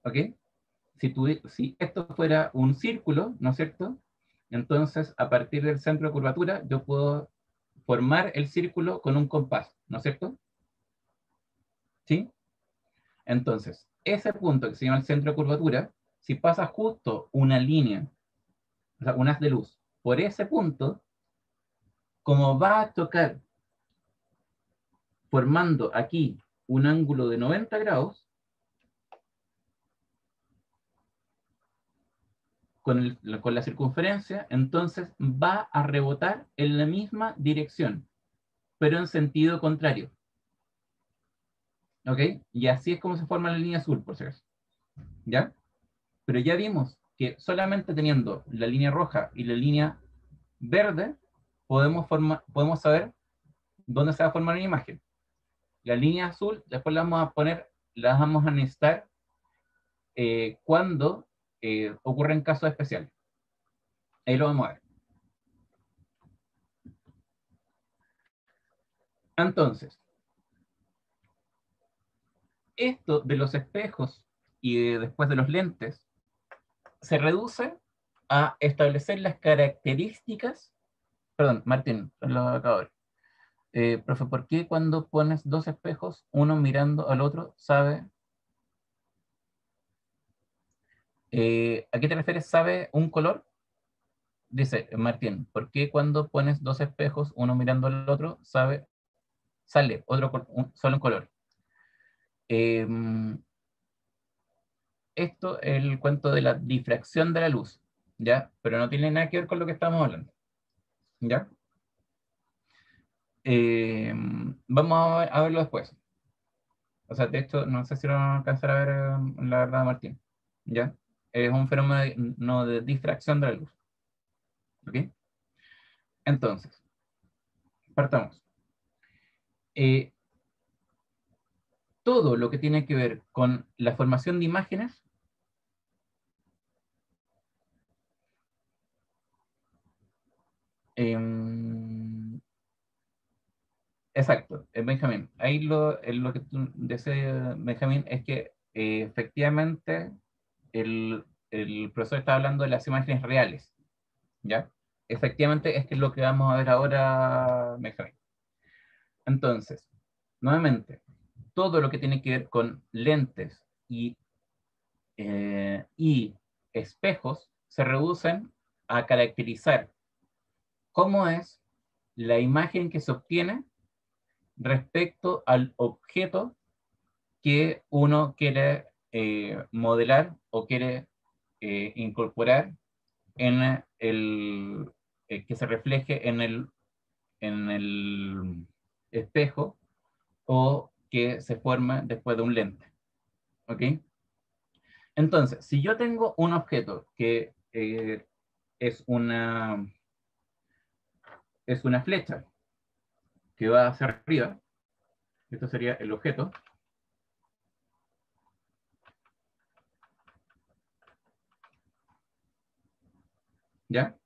¿Ok? Si esto fuera un círculo, ¿no es cierto? Entonces, a partir del centro de curvatura, yo puedo formar el círculo con un compás, ¿no es cierto? ¿Sí? Entonces, ese punto que se llama el centro de curvatura, si pasa justo una línea, o sea, un haz de luz, por ese punto, como va a tocar formando aquí un ángulo de 90 grados, con la circunferencia, entonces va a rebotar en la misma dirección, pero en sentido contrario. ¿Ok? Y así es como se forma la línea azul, por si acaso. ¿Ya? Pero ya vimos que solamente teniendo la línea roja y la línea verde, podemos saber dónde se va a formar una imagen. La línea azul, después la vamos a necesitar cuando ocurren casos especiales. Ahí lo vamos a ver. Entonces, esto de los espejos y después de los lentes se reduce a establecer las características. Perdón, Martín, lo acabo de ver. Profe, ¿por qué cuando pones dos espejos, uno mirando al otro, sabe? ¿A qué te refieres, sabe un color? Dice Martín, ¿por qué cuando pones dos espejos, uno mirando al otro, sale solo un color? Esto es el cuento de la difracción de la luz, ¿ya? Pero no tiene nada que ver con lo que estamos hablando, ¿ya? Vamos a verlo después. O sea, de hecho, no sé si lo van a alcanzar a ver, la verdad, Martín, ¿ya? Es un fenómeno de difracción de la luz, ¿ok? Entonces, partamos. Todo lo que tiene que ver con la formación de imágenes exacto, Benjamín. Ahí lo que tú deseas, Benjamín, es que efectivamente el profesor está hablando de las imágenes reales, ¿ya? Efectivamente, es que es lo que vamos a ver ahora, Benjamín. Entonces, nuevamente, todo lo que tiene que ver con lentes y espejos se reducen a caracterizar cómo es la imagen que se obtiene respecto al objeto que uno quiere modelar o quiere incorporar en que se refleje en el espejo o que se forme después de un lente. ¿Ok? Entonces, si yo tengo un objeto que es es una flecha que va hacia arriba. Esto sería el objeto. ¿Ya?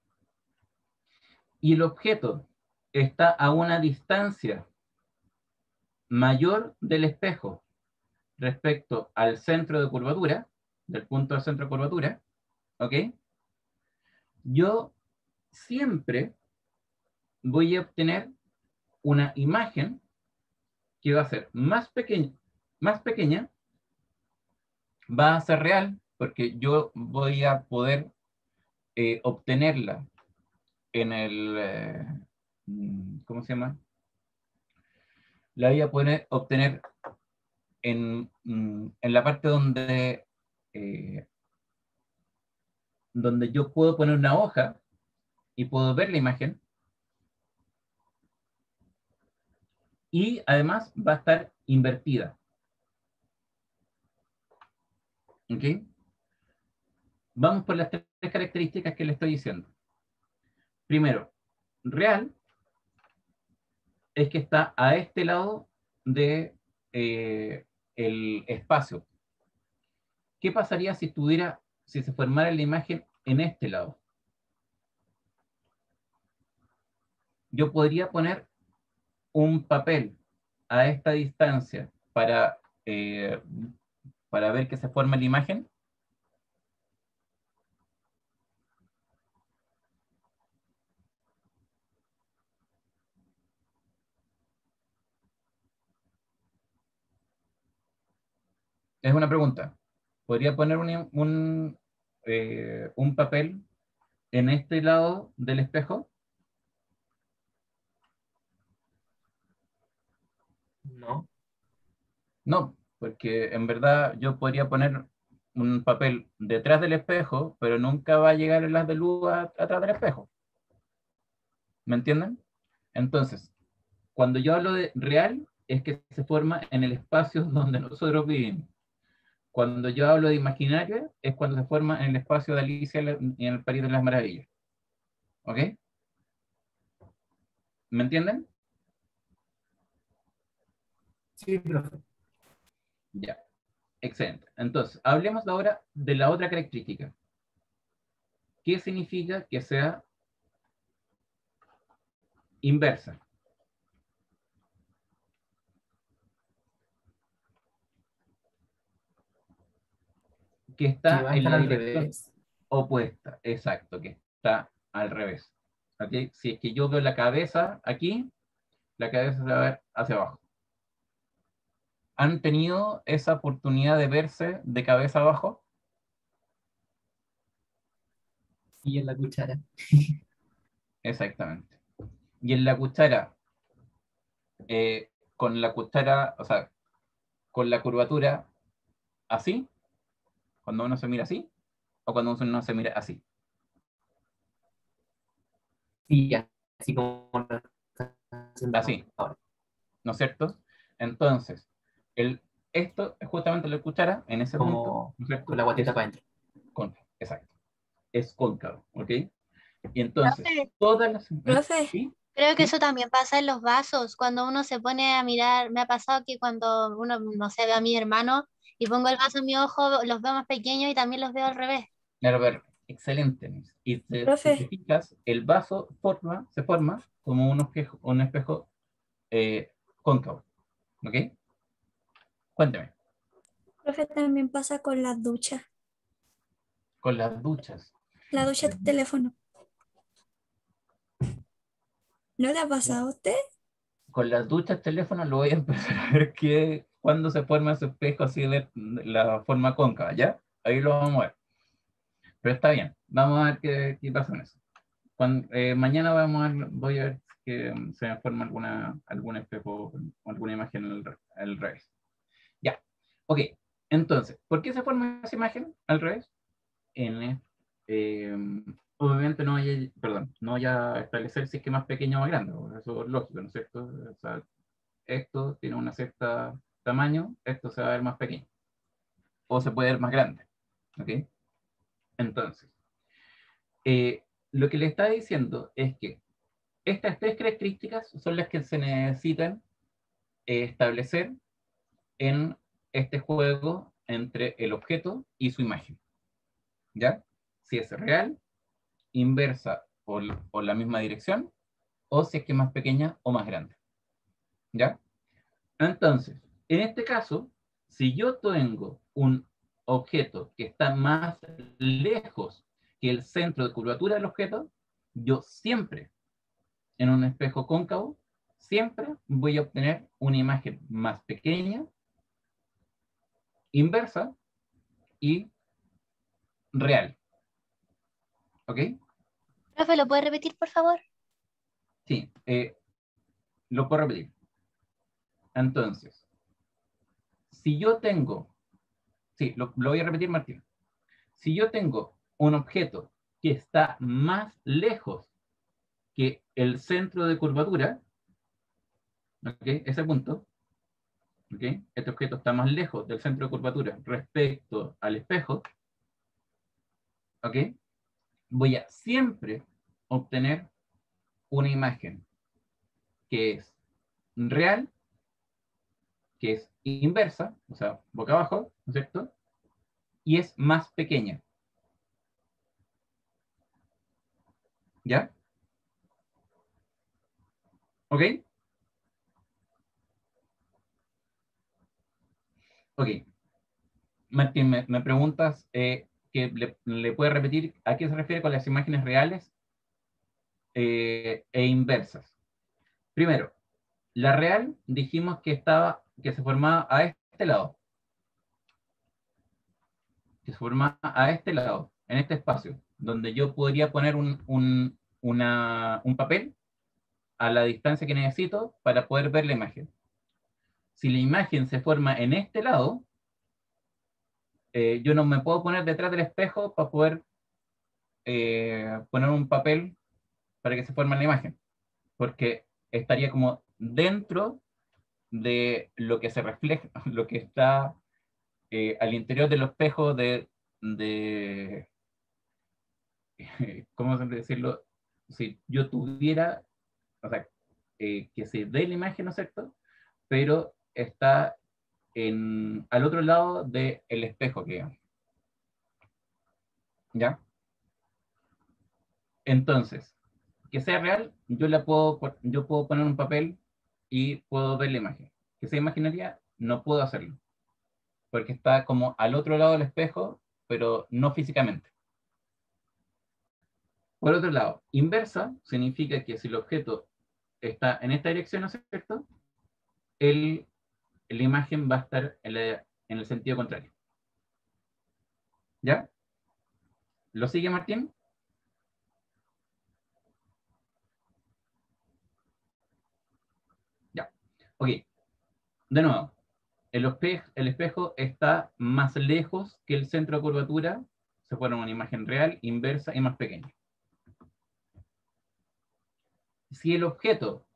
Y el objeto está a una distancia mayor del espejo respecto al centro de curvatura, del punto del centro de curvatura, ¿ok? Yo siempre voy a obtener una imagen que va a ser más pequeña, va a ser real, porque yo voy a poder obtenerla en el, ¿cómo se llama? La voy a poder obtener en la parte donde yo puedo poner una hoja y puedo ver la imagen. Y además va a estar invertida. ¿Ok? Vamos por las tres características que le estoy diciendo. Primero, real es que está a este lado de el espacio. ¿Qué pasaría si se formara la imagen en este lado? Yo podría poner un papel a esta distancia para ver que se forma la imagen. Es una pregunta. ¿Podría poner un papel en este lado del espejo? No. No, porque en verdad yo podría poner un papel detrás del espejo, pero nunca va a llegar el haz de luz atrás del espejo. ¿Me entienden? Entonces, cuando yo hablo de real, es que se forma en el espacio donde nosotros vivimos. Cuando yo hablo de imaginario, es cuando se forma en el espacio de Alicia y en el País de las Maravillas. ¿Ok? ¿Me entienden? Sí, profe. Ya. Excelente. Entonces, hablemos ahora de la otra característica. ¿Qué significa que sea inversa? Que Que está va a en estar la al dirección revés. opuesta. Exacto, que está al revés. ¿Ok? Si es que yo veo la cabeza aquí, la cabeza se va a ver hacia abajo. ¿Han tenido esa oportunidad de verse de cabeza abajo? Y en la cuchara. Exactamente. Y en la cuchara, con la cuchara, o sea, con la curvatura así, cuando uno se mira así, o cuando uno se mira así. Sí, así como lo está haciendo Así, ahora. ¿no es cierto? Entonces, esto es justamente la cuchara en ese punto, Como ¿no es cierto? con la guatita Es para adentro. cóncavo, exacto. Es cóncavo, ¿ok? Y entonces, Profe, todas las... Profe, ¿Sí? creo que ¿Sí? eso también pasa en los vasos. Cuando uno se pone a mirar, me ha pasado que cuando uno, no sé, ve a mi hermano y pongo el vaso en mi ojo, los veo más pequeños y también los veo al revés. Claro, pero excelente, Nis. Y si te profe, fijas, el vaso se forma como un espejo cóncavo, ¿ok? Cuéntame, profe, también pasa con las duchas. con las duchas. La ducha de teléfono. ¿No le ha pasado a usted? Con las duchas teléfono lo voy a empezar a ver cuando se forma ese espejo así de la forma cóncava, ¿ya? Ahí lo vamos a ver. Pero está bien, vamos a ver qué pasa en eso. Mañana voy a ver que se me forma algún espejo o alguna imagen al revés. Ya, ok. Entonces, ¿por qué se forma esa imagen al revés? Eh, Obviamente no voy a establecer si es que más pequeño o más grande, porque eso es lógico, ¿no es cierto? O sea, esto tiene una cierta tamaño, esto se va a ver más pequeño, o se puede ver más grande, ¿ok? Entonces, lo que le está diciendo es que Estas tres características son las que se necesitan establecer en este juego entre el objeto y su imagen. ¿Ya? Si es real, inversa o la misma dirección, o si es que es más pequeña o más grande. ¿Ya? Entonces, en este caso, si yo tengo un objeto que está más lejos que el centro de curvatura del objeto, yo siempre, en un espejo cóncavo, siempre voy a obtener una imagen más pequeña, inversa y real. ¿Ok? Profe, ¿lo puede repetir, por favor? Sí, lo puedo repetir. Entonces, si yo tengo, sí, lo voy a repetir, Martín. Si yo tengo un objeto que está más lejos que el centro de curvatura, ¿ok? Ese punto, ¿ok? Este objeto está más lejos del centro de curvatura respecto al espejo, ¿ok? Voy a siempre obtener una imagen que es real, que es inversa, o sea, boca abajo, ¿no es cierto? Y es más pequeña. ¿Ya? ¿Ok? Ok. Martín, me preguntas que le puede repetir a qué se refiere con las imágenes reales e inversas. Primero, la real dijimos que se formaba a este lado. Que se formaba a este lado, en este espacio, donde yo podría poner un papel a la distancia que necesito para poder ver la imagen. Si la imagen se forma en este lado, yo no me puedo poner detrás del espejo para poder poner un papel para que se forme la imagen, porque estaría como dentro de lo que se refleja, lo que está al interior del espejo de ¿cómo decirlo? Si yo tuviera, o sea, que se ve la imagen, ¿no es cierto? Pero está al otro lado del espejo, digamos. ¿Ya? Entonces, que sea real, yo puedo poner un papel y puedo ver la imagen. Que sea imaginaria, no puedo hacerlo, porque está como al otro lado del espejo, pero no físicamente. Por otro lado, inversa significa que si el objeto está en esta dirección, ¿no es cierto? La imagen va a estar en el sentido contrario. ¿Ya? ¿Lo sigue, Martín? Ya. Ok. De nuevo, el espejo está más lejos que el centro de curvatura, se forma una imagen real, inversa y más pequeña. Si el objeto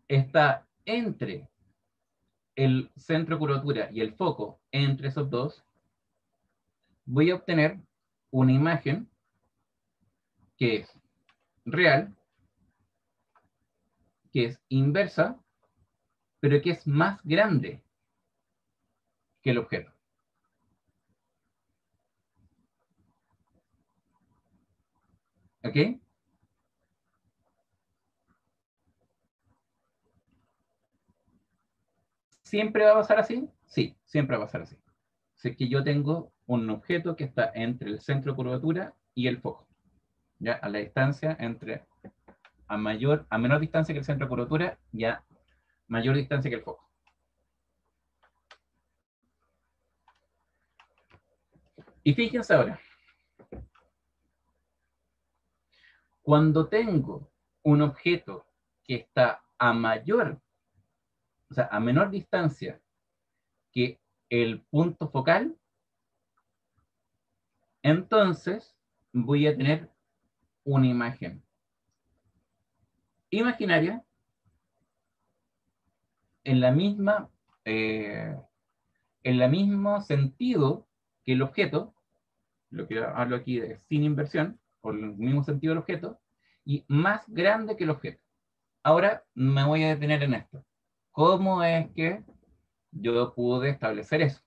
está entre el centro de curvatura y el foco, entre esos dos, voy a obtener una imagen que es real, que es inversa, pero que es más grande que el objeto. ¿Ok? ¿Siempre va a pasar así? Sí, siempre va a pasar así. Si es que yo tengo un objeto que está entre el centro de curvatura y el foco. ¿Ya? A la distancia a menor distancia que el centro de curvatura y a mayor distancia que el foco. Y fíjense ahora, cuando tengo un objeto que está a menor distancia que el punto focal, entonces voy a tener una imagen imaginaria en la misma en el mismo sentido que el objeto, lo que hablo aquí de sin inversión, por el mismo sentido del objeto, y más grande que el objeto. Ahora me voy a detener en esto. ¿Cómo es que yo pude establecer eso?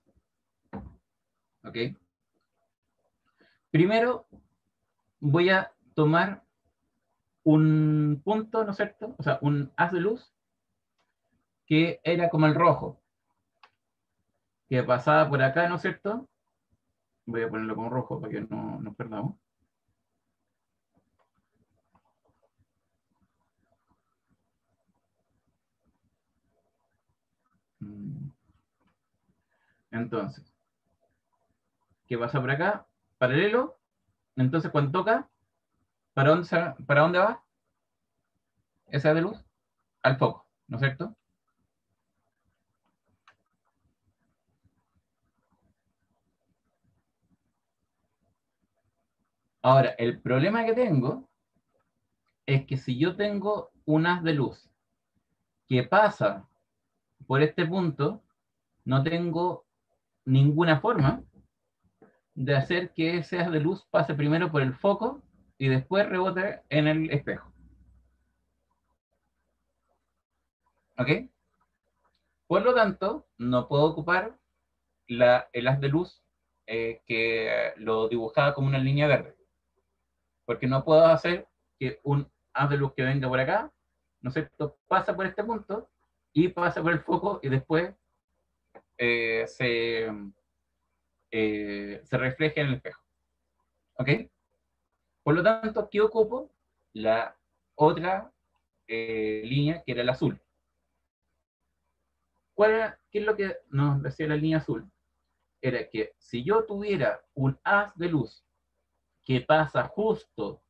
¿Ok? Primero voy a tomar un punto, ¿no es cierto? O sea, un haz de luz que era como el rojo, que pasaba por acá, ¿no es cierto? Voy a ponerlo como rojo para que no nos perdamos. Entonces, ¿qué pasa por acá? Paralelo. Entonces, cuando toca, ¿para dónde va? Ese haz de luz al foco, ¿no es cierto? Ahora, el problema que tengo es que si yo tengo un haz de luz que pasa por este punto, no tengo ninguna forma de hacer que ese haz de luz pase primero por el foco y después rebote en el espejo. ¿Ok? Por lo tanto, no puedo ocupar el haz de luz que lo dibujaba como una línea verde. Porque no puedo hacer que un haz de luz que venga por acá, ¿no es cierto?, pasa por este punto y pasa por el foco y después se refleja en el espejo. ¿Ok? Por lo tanto, aquí ocupo la otra línea que era el azul. ¿Qué es lo que nos decía la línea azul? Era que si yo tuviera un haz de luz que pasa justo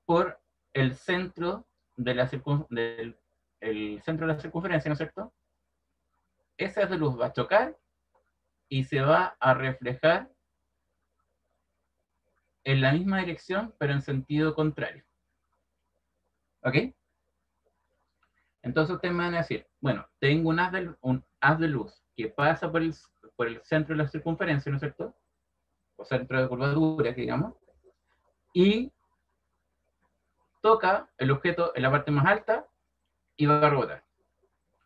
por el centro de la centro de la circunferencia, ¿no es cierto? Ese haz de luz va a chocar y se va a reflejar en la misma dirección, pero en sentido contrario. ¿Ok? Entonces ustedes me van a decir, bueno, tengo un haz de luz que pasa por el centro de la circunferencia, ¿no es cierto? O centro de curvatura, digamos, y toca el objeto en la parte más alta y va a rebotar.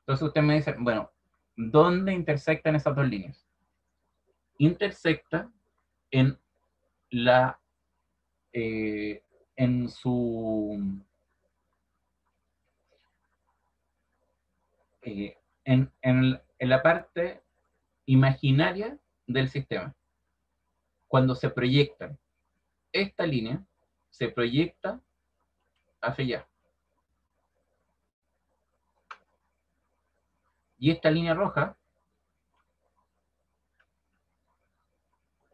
Entonces ustedes me dicen, bueno, ¿dónde intersectan esas dos líneas? Intersecta en la en su en la parte imaginaria del sistema. Cuando se proyectan esta línea, se proyecta hacia allá. Y esta línea roja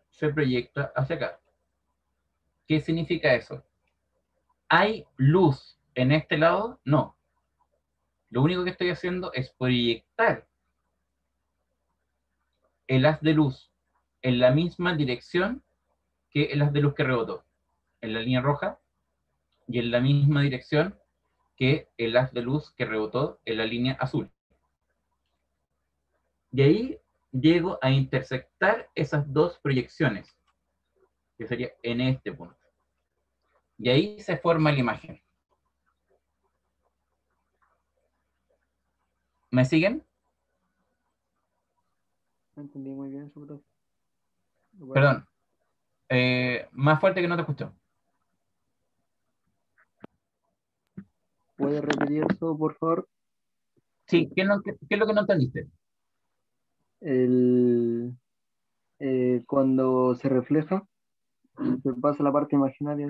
se proyecta hacia acá. ¿Qué significa eso? ¿Hay luz en este lado? No. Lo único que estoy haciendo es proyectar el haz de luz en la misma dirección que el haz de luz que rebotó, en la línea roja, y en la misma dirección que el haz de luz que rebotó en la línea azul. Y ahí llego a intersectar esas dos proyecciones, que sería en este punto. Y ahí se forma la imagen. ¿Me siguen? No entendí muy bien eso, profe. Perdón. Más fuerte que no te escucho. ¿Puede repetir eso, por favor? Sí, ¿qué es lo que no entendiste? Cuando se refleja, se pasa a la parte imaginaria.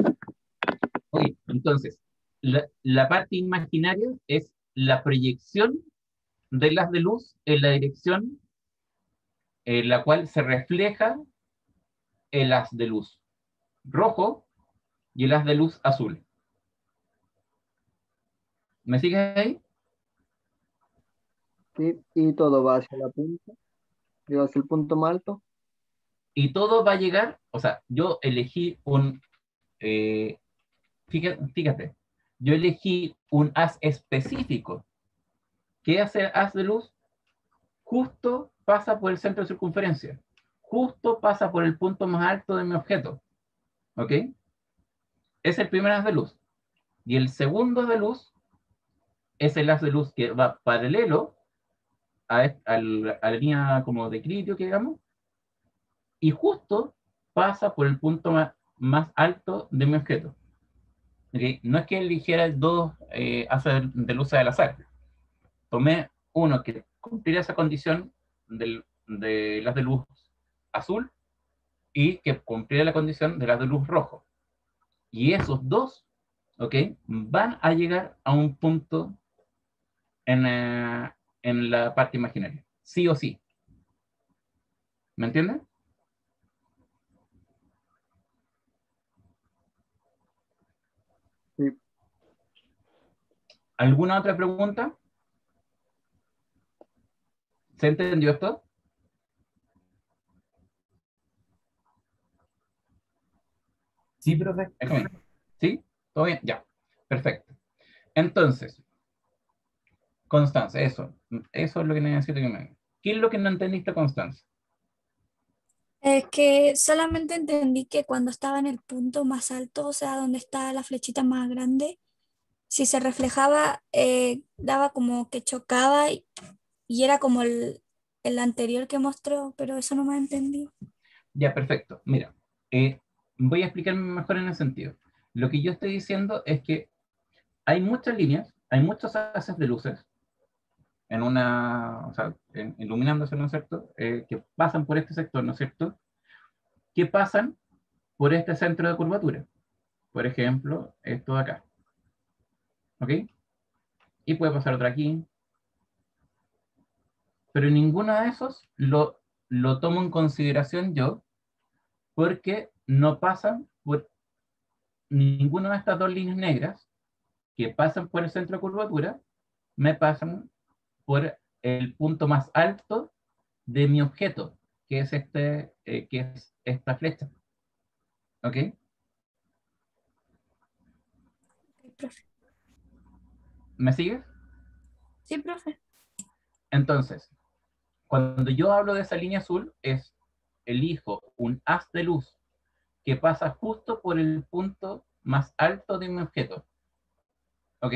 Ok, entonces, la parte imaginaria es la proyección del haz de luz en la dirección en la cual se refleja el haz de luz rojo y el haz de luz azul. ¿Me sigues ahí? Sí, y todo va hacia la punta, y va hacia el punto más alto. Y todo va a llegar, o sea, yo elegí fíjate, yo elegí un haz específico. ¿Qué hace el haz de luz? Justo pasa por el centro de circunferencia. Justo pasa por el punto más alto de mi objeto. ¿Ok? Es el primer haz de luz. Y el segundo haz de luz es el haz de luz que va paralelo a la línea como de equilibrio que digamos, y justo pasa por el punto más alto de mi objeto. ¿Okay? No es que eligiera dos haces de luz al azar. Tomé uno que cumpliera esa condición de las de luz azul y que cumpliera la condición de las de luz rojo. Y esos dos, ¿ok? Van a llegar a un punto en la parte imaginaria. Sí o sí. ¿Me entiendes? Sí. ¿Alguna otra pregunta? ¿Se entendió esto? Sí, profe. ¿Sí? ¿Todo bien? Ya. Perfecto. Entonces, Constanza, eso es lo que necesito que me digas. ¿Qué es lo que no entendiste, Constanza? Es que solamente entendí que cuando estaba en el punto más alto, o sea, donde está la flechita más grande, si se reflejaba, daba como que chocaba y era como el anterior que mostró, pero eso no me entendí. Ya, perfecto. Mira, eh, voy a explicarme mejor en el sentido. Lo que yo estoy diciendo es que hay muchas líneas, hay muchos haces de luces en una, o sea, iluminándose, ¿no es cierto? Que pasan por este sector, ¿no es cierto? Que pasan por este centro de curvatura. Por ejemplo, esto de acá. ¿Ok? Y puede pasar otra aquí. Pero ninguno de esos lo tomo en consideración yo porque no pasan por ninguna de estas dos líneas negras que pasan por el centro de curvatura, me pasan por el punto más alto de mi objeto, que es que es esta flecha. ¿Ok? Ok, profe. ¿Me sigues? Sí, profe. Entonces, cuando yo hablo de esa línea azul, elijo un haz de luz que pasa justo por el punto más alto de mi objeto. ¿Ok?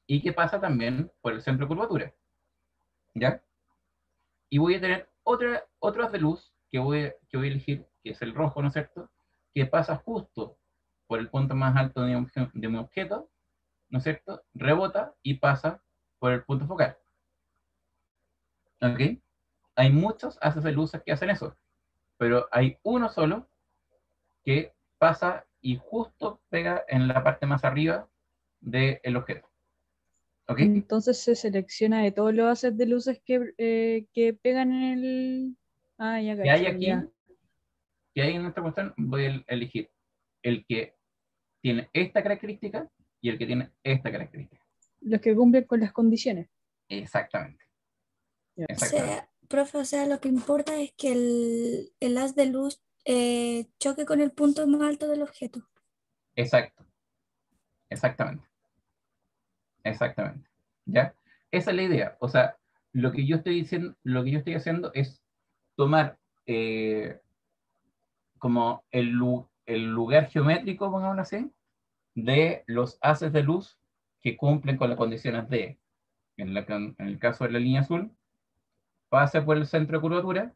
Y que pasa también por el centro de curvatura. ¿Ya? Y voy a tener otro haz de luz que voy a elegir, que es el rojo, ¿no es cierto? Que pasa justo por el punto más alto de mi objeto, ¿no es cierto? Rebota y pasa por el punto focal. ¿Ok? Hay muchos haces de luces que hacen eso, pero hay uno solo que pasa y justo pega en la parte más arriba del objeto. ¿Ok? Entonces se selecciona de todos los haces de luces que pegan en el... Ah, ya Que hay caché, ya. aquí, que hay en esta cuestión, voy a elegir el que tiene esta característica y el que tiene esta característica. Los que cumplen con las condiciones. Exactamente. Ya. O Exactamente. sea, profe, o sea, lo que importa es que el haz de luz choque con el punto más alto del objeto. Exacto. Exactamente. Exactamente. ¿Ya? Esa es la idea. O sea, lo que yo estoy diciendo, lo que yo estoy haciendo es tomar como el lugar geométrico, pongámoslo así, de los haces de luz que cumplen con las condiciones de, en el caso de la línea azul, pase por el centro de curvatura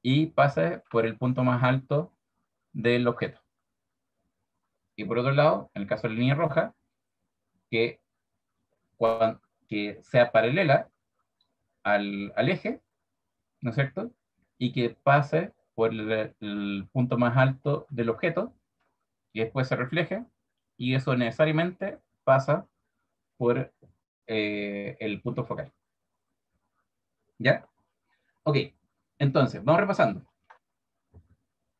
y pase por el punto más alto del objeto. Y por otro lado, en el caso de la línea roja, que, que sea paralela al eje, ¿no es cierto? Y que pase por el punto más alto del objeto y después se refleje, y eso necesariamente pasa por el punto focal. ¿Ya? Ok, entonces, vamos repasando.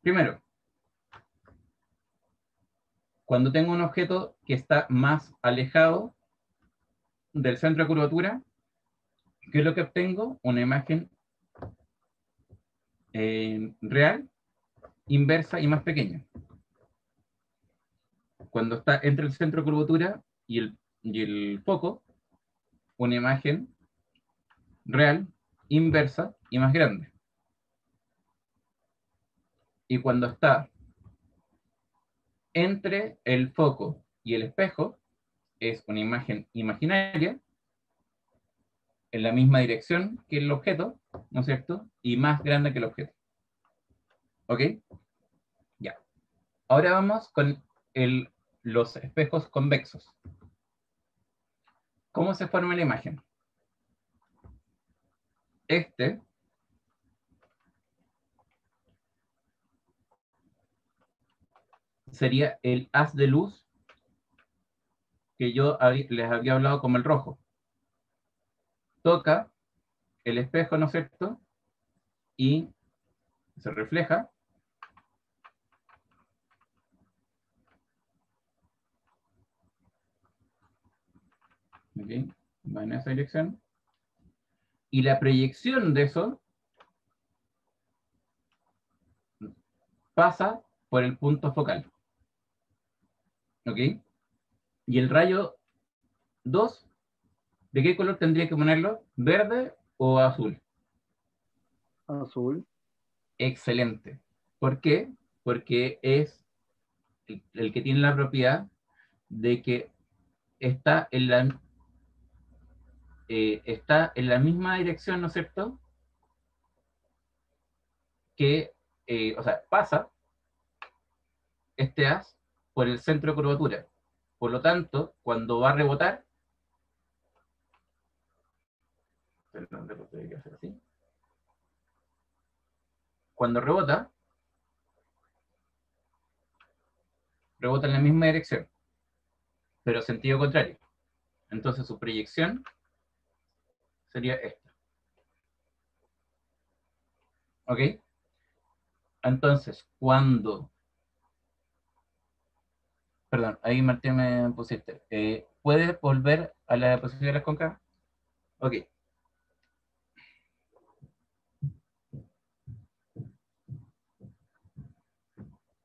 Primero, cuando tengo un objeto que está más alejado del centro de curvatura, ¿qué es lo que obtengo? Una imagen real, inversa y más pequeña. Cuando está entre el centro de curvatura y el foco, una imagen real, inversa y más grande. Y cuando está entre el foco y el espejo, es una imagen imaginaria, en la misma dirección que el objeto, ¿no es cierto? Y más grande que el objeto. ¿Ok? Ya. Ahora vamos con los espejos convexos. ¿Cómo se forma la imagen? Este sería el haz de luz que yo les había hablado como el rojo. Toca el espejo, ¿no es cierto? Y se refleja. ¿Ok? Va en esa dirección. Y la proyección de eso pasa por el punto focal. ¿Ok? Y el rayo 2, ¿de qué color tendría que ponerlo? ¿Verde o azul? Azul. Excelente. ¿Por qué? Porque es el que tiene la propiedad de que está en la misma dirección, ¿no es cierto? Que, o sea, pasa este haz por el centro de curvatura. Por lo tanto, cuando va a rebotar, perdón, que hacer así. Cuando rebota en la misma dirección, pero sentido contrario. Entonces su proyección sería esta. ¿Ok? Entonces, perdón, ahí Martín me pusiste. ¿Puedes volver a la posición de las cóncavas? Ok.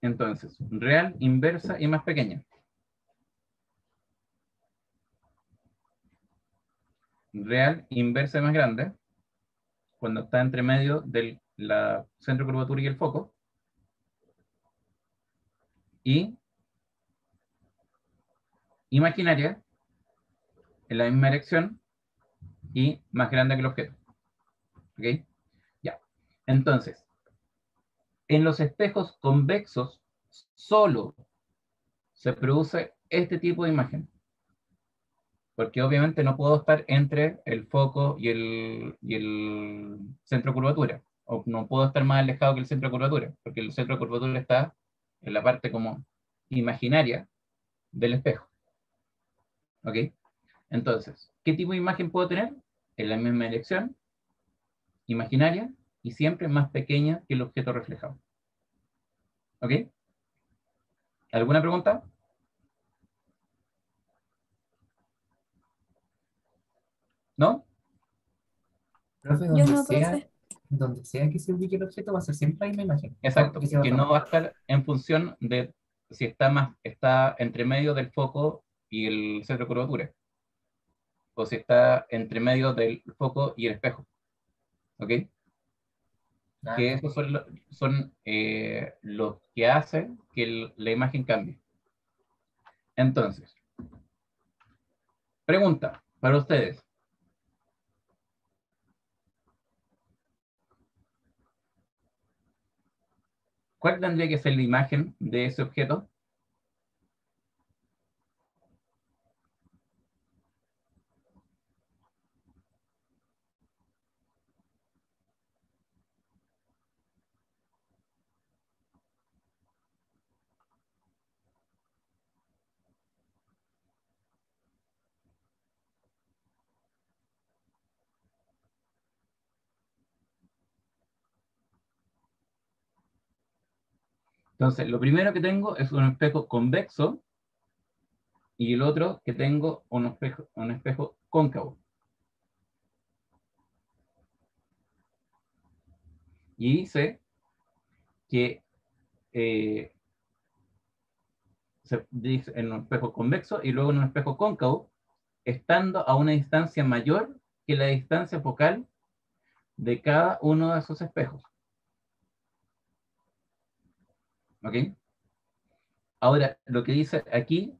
Entonces, real, inversa y más pequeña. Real, inversa y más grande, cuando está entre medio del centro de curvatura y el foco. Y imaginaria, en la misma dirección y más grande que el objeto. ¿Ok? Ya. Entonces, en los espejos convexos solo se produce este tipo de imagen. Porque obviamente no puedo estar entre el foco y el centro de curvatura. O no puedo estar más alejado que el centro de curvatura, porque el centro de curvatura está en la parte como imaginaria del espejo. ¿Ok? Entonces, ¿qué tipo de imagen puedo tener? En la misma dirección, imaginaria, y siempre más pequeña que el objeto reflejado. ¿Ok? ¿Alguna pregunta? ¿No? Profe, Yo no, profe. donde sea que se ubique el objeto, va a ser siempre la misma imagen. Exacto, Que se va a que no formar. va a estar en función de si está entre medio del foco y el centro de curvatura, o si está entre medio del foco y el espejo. ¿Ok? Ah, Que ya. esos son los que hacen que la imagen cambie. Entonces, pregunta para ustedes. ¿Cuál tendría que ser la imagen de ese objeto? Entonces, lo primero que tengo es un espejo convexo y el otro que tengo un espejo cóncavo. Y dice que se dice en un espejo convexo y luego en un espejo cóncavo, estando a una distancia mayor que la distancia focal de cada uno de esos espejos. ¿Ok? Ahora, lo que dice aquí,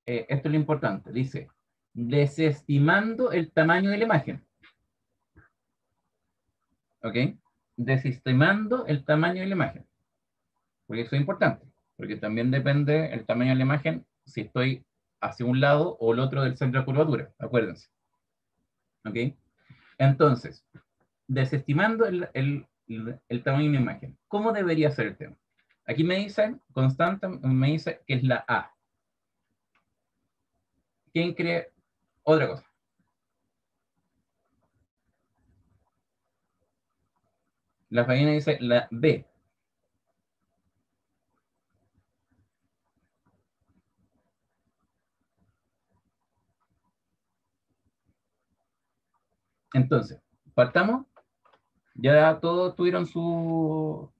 esto es lo importante, dice, desestimando el tamaño de la imagen. ¿Ok? Desestimando el tamaño de la imagen. Porque eso es importante, porque también depende el tamaño de la imagen si estoy hacia un lado o el otro del centro de curvatura, acuérdense. ¿Ok? Entonces, desestimando el tamaño de la imagen, ¿cómo debería ser el tema? Aquí me dicen, constante, me dice que es la A. ¿Quién cree otra cosa? La Fabiana dice la B. Entonces, partamos. Ya todos tuvieron su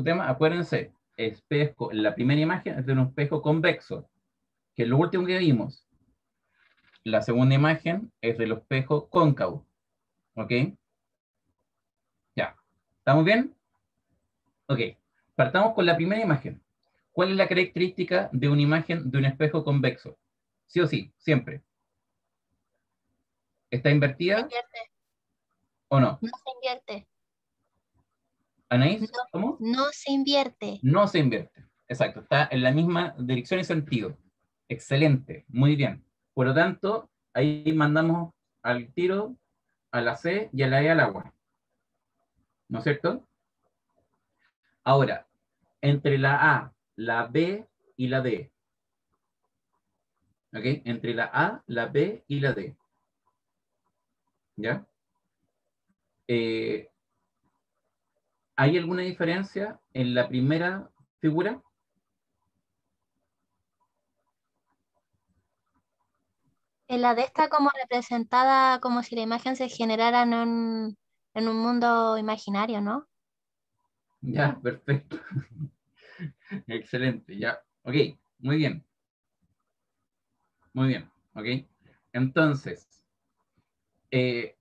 tema. Acuérdense, espejo, la primera imagen es de un espejo convexo, que es lo último que vimos. La segunda imagen es del espejo cóncavo. ¿Ok? Ya. ¿Estamos bien? Ok. Partamos con la primera imagen. ¿Cuál es la característica de una imagen de un espejo convexo? Sí o sí, siempre. ¿Está Se invertida invierte. o no? No se invierte. ¿Anaís? No, ¿Cómo? no se invierte. No se invierte. Exacto. Está en la misma dirección y sentido. Excelente. Muy bien. Por lo tanto, ahí mandamos al tiro a la C y a la E al agua. ¿No es cierto? Ahora, entre la A, la B y la D. ¿Ok? Entre la A, la B y la D. ¿Ya? Eh, ¿Hay alguna diferencia en la primera figura? La D está como representada como si la imagen se generara en un mundo imaginario, ¿no? Ya, perfecto. Excelente, ya. Ok, muy bien, muy bien. Ok. Entonces, eh,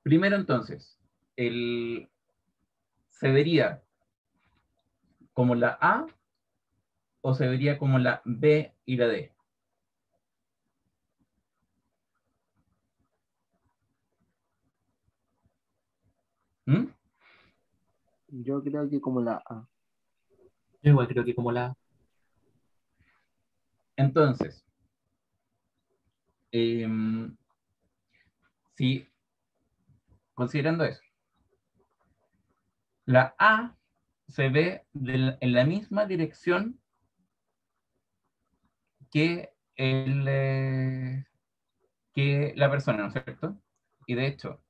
primero entonces, el, ¿se vería como la A o se vería como la B y la D? ¿Mm? Yo creo que como la A. Yo igual creo que como la... Entonces, em, si considerando eso, la A se ve en la misma dirección que, que la persona, ¿no es cierto? Y de hecho,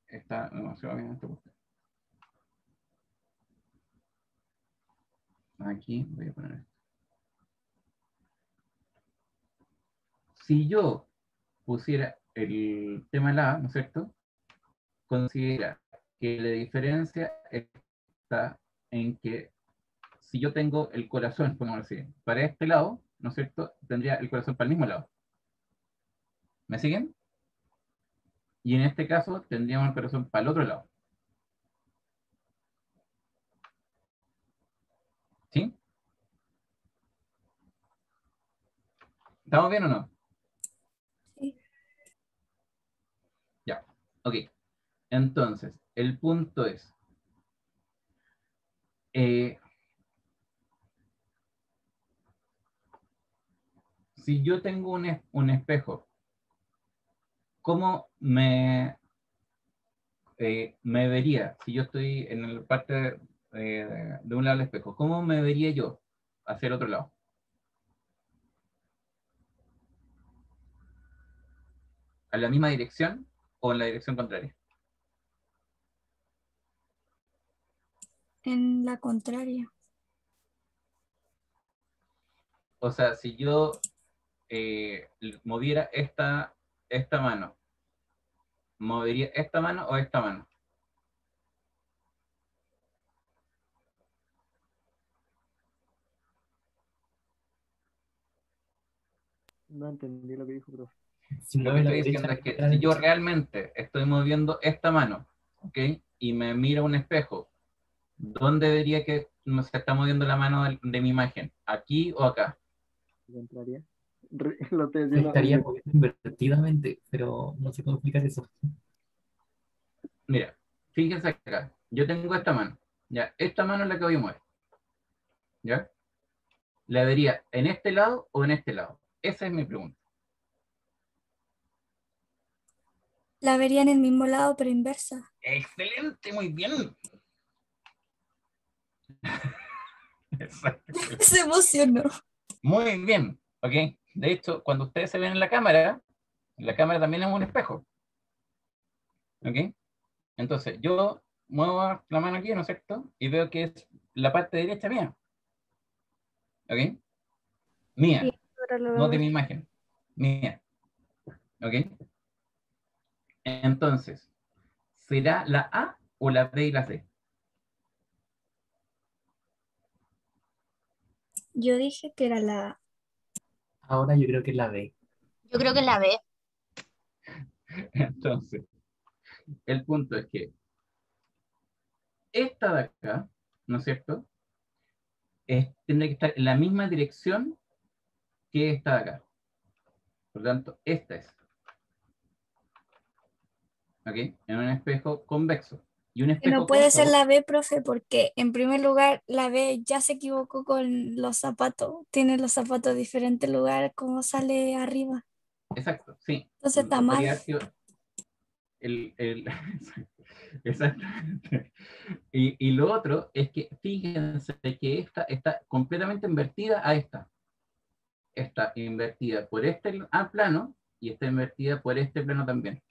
está demasiado bien esta cuestión. Aquí voy a poner esto. Si yo pusiera el tema de la A, ¿no es cierto? Considera que la diferencia está en que si yo tengo el corazón, como decir, para este lado, ¿no es cierto? Tendría el corazón para el mismo lado. ¿Me siguen? Y en este caso tendríamos el corazón para el otro lado. ¿Sí? ¿Estamos bien o no? Sí. Ya. Ok. Entonces, el punto es, eh, si yo tengo un espejo, ¿cómo me vería si yo estoy en la parte de un lado del espejo? ¿Cómo me vería yo hacia el otro lado? ¿A la misma dirección o en la dirección contraria? En la contraria. O sea, si yo moviera esta mano, ¿movería esta mano o esta mano? No entendí lo que dijo, profe. Si Lo mueve que la estoy derecha, diciendo es que la si yo derecha. realmente estoy moviendo esta mano, ¿ok? Y me miro a un espejo, ¿dónde debería que se está moviendo la mano de mi imagen? ¿Aquí o acá? ¿Yo entraría? Lo estoy Se haciendo estaría moviendo invertidamente, pero no sé cómo explicar eso. Mira, fíjense acá. Yo tengo esta mano. Ya, esta mano es la que voy a mover. ¿Ya? ¿La vería en este lado o en este lado? Esa es mi pregunta. La vería en el mismo lado, pero inversa. Excelente, muy bien. Exacto. Se emocionó. Muy bien, ¿ok? De hecho, cuando ustedes se ven en la cámara también es un espejo, ¿ok? Entonces, yo muevo la mano aquí, ¿no es cierto? Y veo que es la parte derecha mía, ¿ok? Sí, Mía, ahora lo no de vemos. mi imagen, mía, ¿ok? Entonces, ¿será la A o la B y la C? Yo dije que era la... Ahora yo creo que es la B. Yo creo que es la B. Entonces, el punto es que esta de acá, ¿no es cierto? Tendría que estar en la misma dirección que esta de acá. Por lo tanto, esta es, ¿ok? En un espejo convexo. Y un Que no espejo puede ser cóncavo, la B, profe, porque en primer lugar la B ya se equivocó con los zapatos. Tiene los zapatos en diferente lugar como sale arriba. exacto, sí. Entonces está Debería mal. haber sido el exactamente. Y lo otro es que fíjense que esta está completamente invertida a esta. Está invertida por este plano y está invertida por este plano también.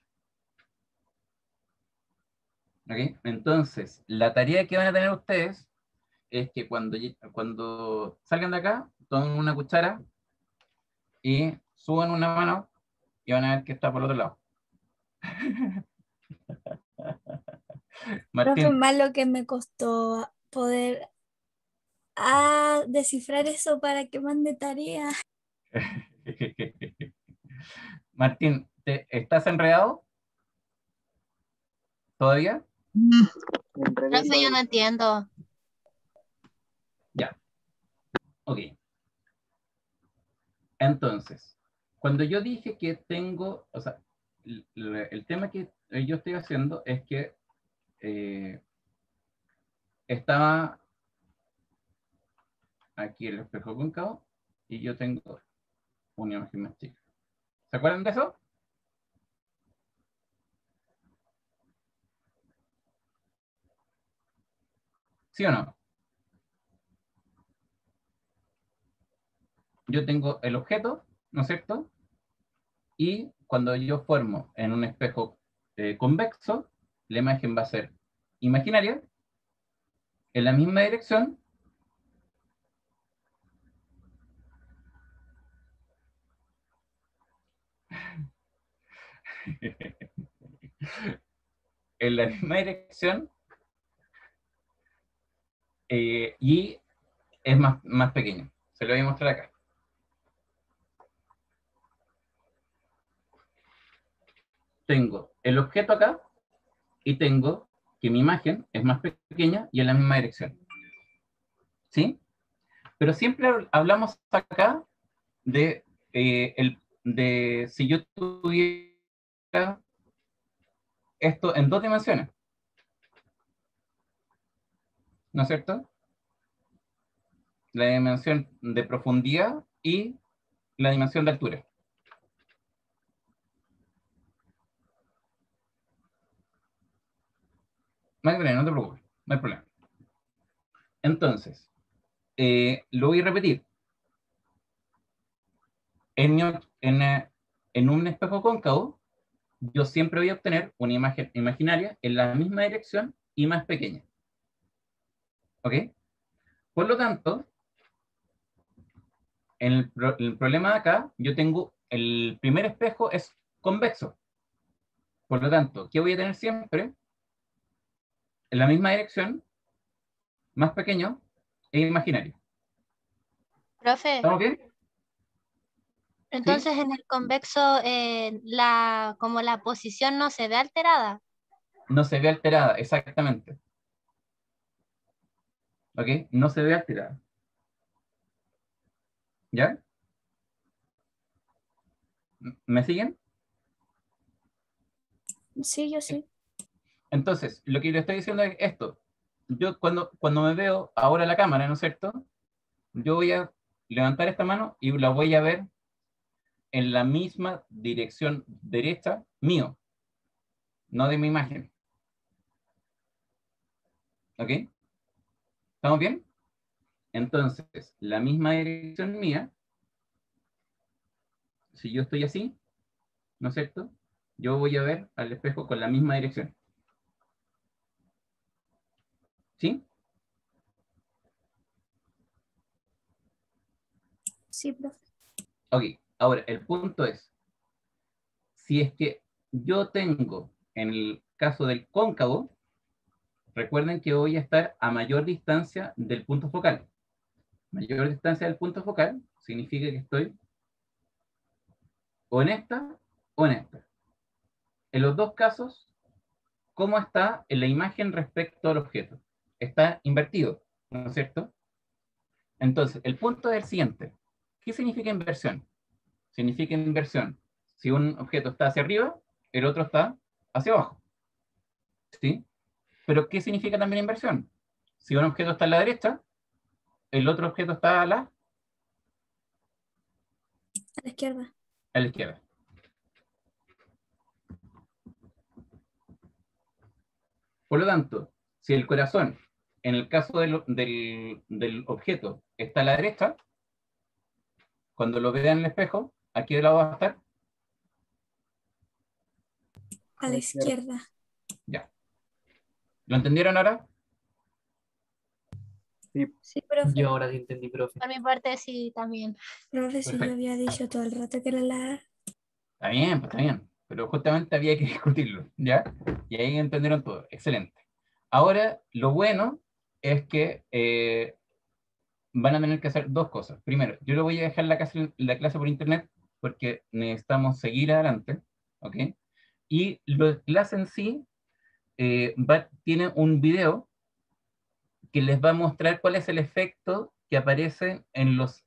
¿Ok? Entonces, la tarea que van a tener ustedes es que cuando salgan de acá, tomen una cuchara y suban una mano y van a ver que está por el otro lado. Profe, Martín, más lo que me costó poder descifrar eso para que mande tarea. Martín, ¿estás enredado todavía? Me enredé Profe, yo no todavía. entiendo. Ya, ok. Entonces, cuando yo dije que tengo, o sea, el tema que yo estoy haciendo es que eh, estaba aquí el espejo cóncavo y yo tengo una imagen más chica. ¿Se acuerdan de eso? ¿Sí o no? Yo tengo el objeto, ¿no es cierto? Y cuando yo formo en un espejo convexo, la imagen va a ser imaginaria, en la misma dirección, en la misma dirección, y es más pequeño. Se lo voy a mostrar acá. Tengo el objeto acá y tengo que mi imagen es más pequeña y en la misma dirección. ¿Sí? Pero siempre hablamos acá de, de si yo tuviera esto en dos dimensiones, ¿no es cierto? La dimensión de profundidad y la dimensión de altura. Magdalena, no te preocupes, no hay problema. Entonces, lo voy a repetir. En, en un espejo cóncavo, yo siempre voy a obtener una imagen imaginaria en la misma dirección y más pequeña. ¿Ok? Por lo tanto, en el problema de acá, yo tengo el primer espejo es convexo. Por lo tanto, ¿qué voy a tener siempre? En la misma dirección, más pequeño e imaginario. Profe, ¿Estamos bien? Entonces en el convexo como la posición no se ve alterada. No se ve alterada, exactamente. ¿Ok? No se ve alterada. ¿Ya? ¿Me siguen? Sí, yo sí. Entonces, lo que le estoy diciendo es esto. Yo cuando me veo ahora la cámara, ¿no es cierto? Yo voy a levantar esta mano y la voy a ver en la misma dirección derecha mío, no de mi imagen. ¿Ok? ¿Estamos bien? Entonces, la misma dirección mía, si yo estoy así, ¿no es cierto? Yo voy a ver al espejo con la misma dirección. ¿Sí? Sí, profe. Ok, ahora el punto es, si es que yo tengo, en el caso del cóncavo, recuerden que voy a estar a mayor distancia del punto focal. Mayor distancia del punto focal significa que estoy o en esta o en esta. En los dos casos, ¿cómo está en la imagen respecto al objeto? Está invertido, ¿no es cierto? Entonces, el punto es el siguiente. ¿Qué significa inversión? Significa inversión. Si un objeto está hacia arriba, el otro está hacia abajo. ¿Sí? Pero ¿qué significa también inversión? Si un objeto está a la derecha, el otro objeto está A la izquierda. a la izquierda. Por lo tanto, si el corazón, en el caso del objeto, está a la derecha, cuando lo vea en el espejo, ¿a qué lado va a estar? A la izquierda. Ya. ¿Lo entendieron ahora? Sí, profe. Yo ahora sí entendí, profe. Por mi parte sí también. Profe, si yo Perfecto. había dicho todo el rato que era la A. Está bien, pues está bien. Pero justamente había que discutirlo, ¿ya? Y ahí entendieron todo. Excelente. Ahora, lo bueno es que van a tener que hacer dos cosas. Primero, yo le voy a dejar la clase por internet porque necesitamos seguir adelante, ¿ok? Y la clase en sí tiene un video que les va a mostrar cuál es el efecto que aparece en los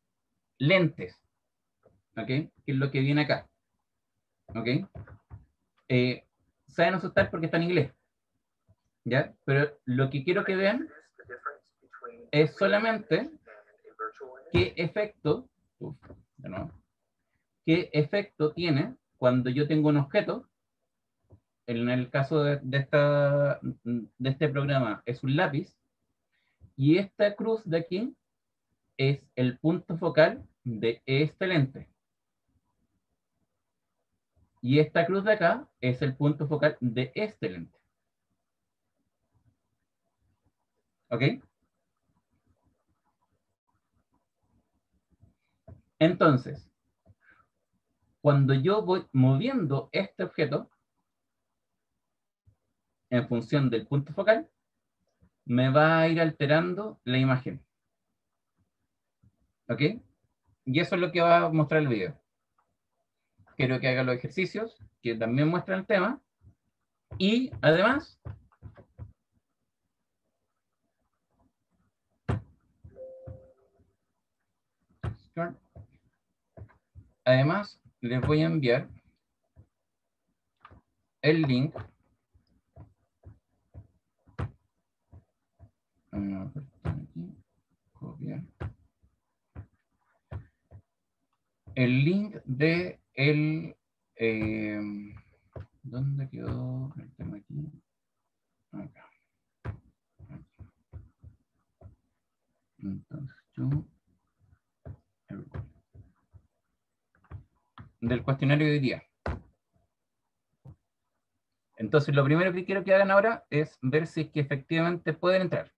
lentes, ¿ok? Que es lo que viene acá, ¿ok? Saben asustar porque está en inglés, ¿ya? Pero lo que quiero que vean es solamente qué efecto, de nuevo, qué efecto tiene cuando yo tengo un objeto. En el caso de este programa es un lápiz, y esta cruz de aquí es el punto focal de este lente. Y esta cruz de acá es el punto focal de este lente. ¿Ok? Entonces, cuando yo voy moviendo este objeto en función del punto focal, me va a ir alterando la imagen. ¿Ok? Y eso es lo que va a mostrar el video. Quiero que haga los ejercicios, que también muestran el tema. Y además, les voy a enviar el link. Copiar. El link de ¿dónde quedó el tema aquí? Acá. Entonces del cuestionario de hoy día. Entonces, lo primero que quiero que hagan ahora es ver si es que efectivamente pueden entrar.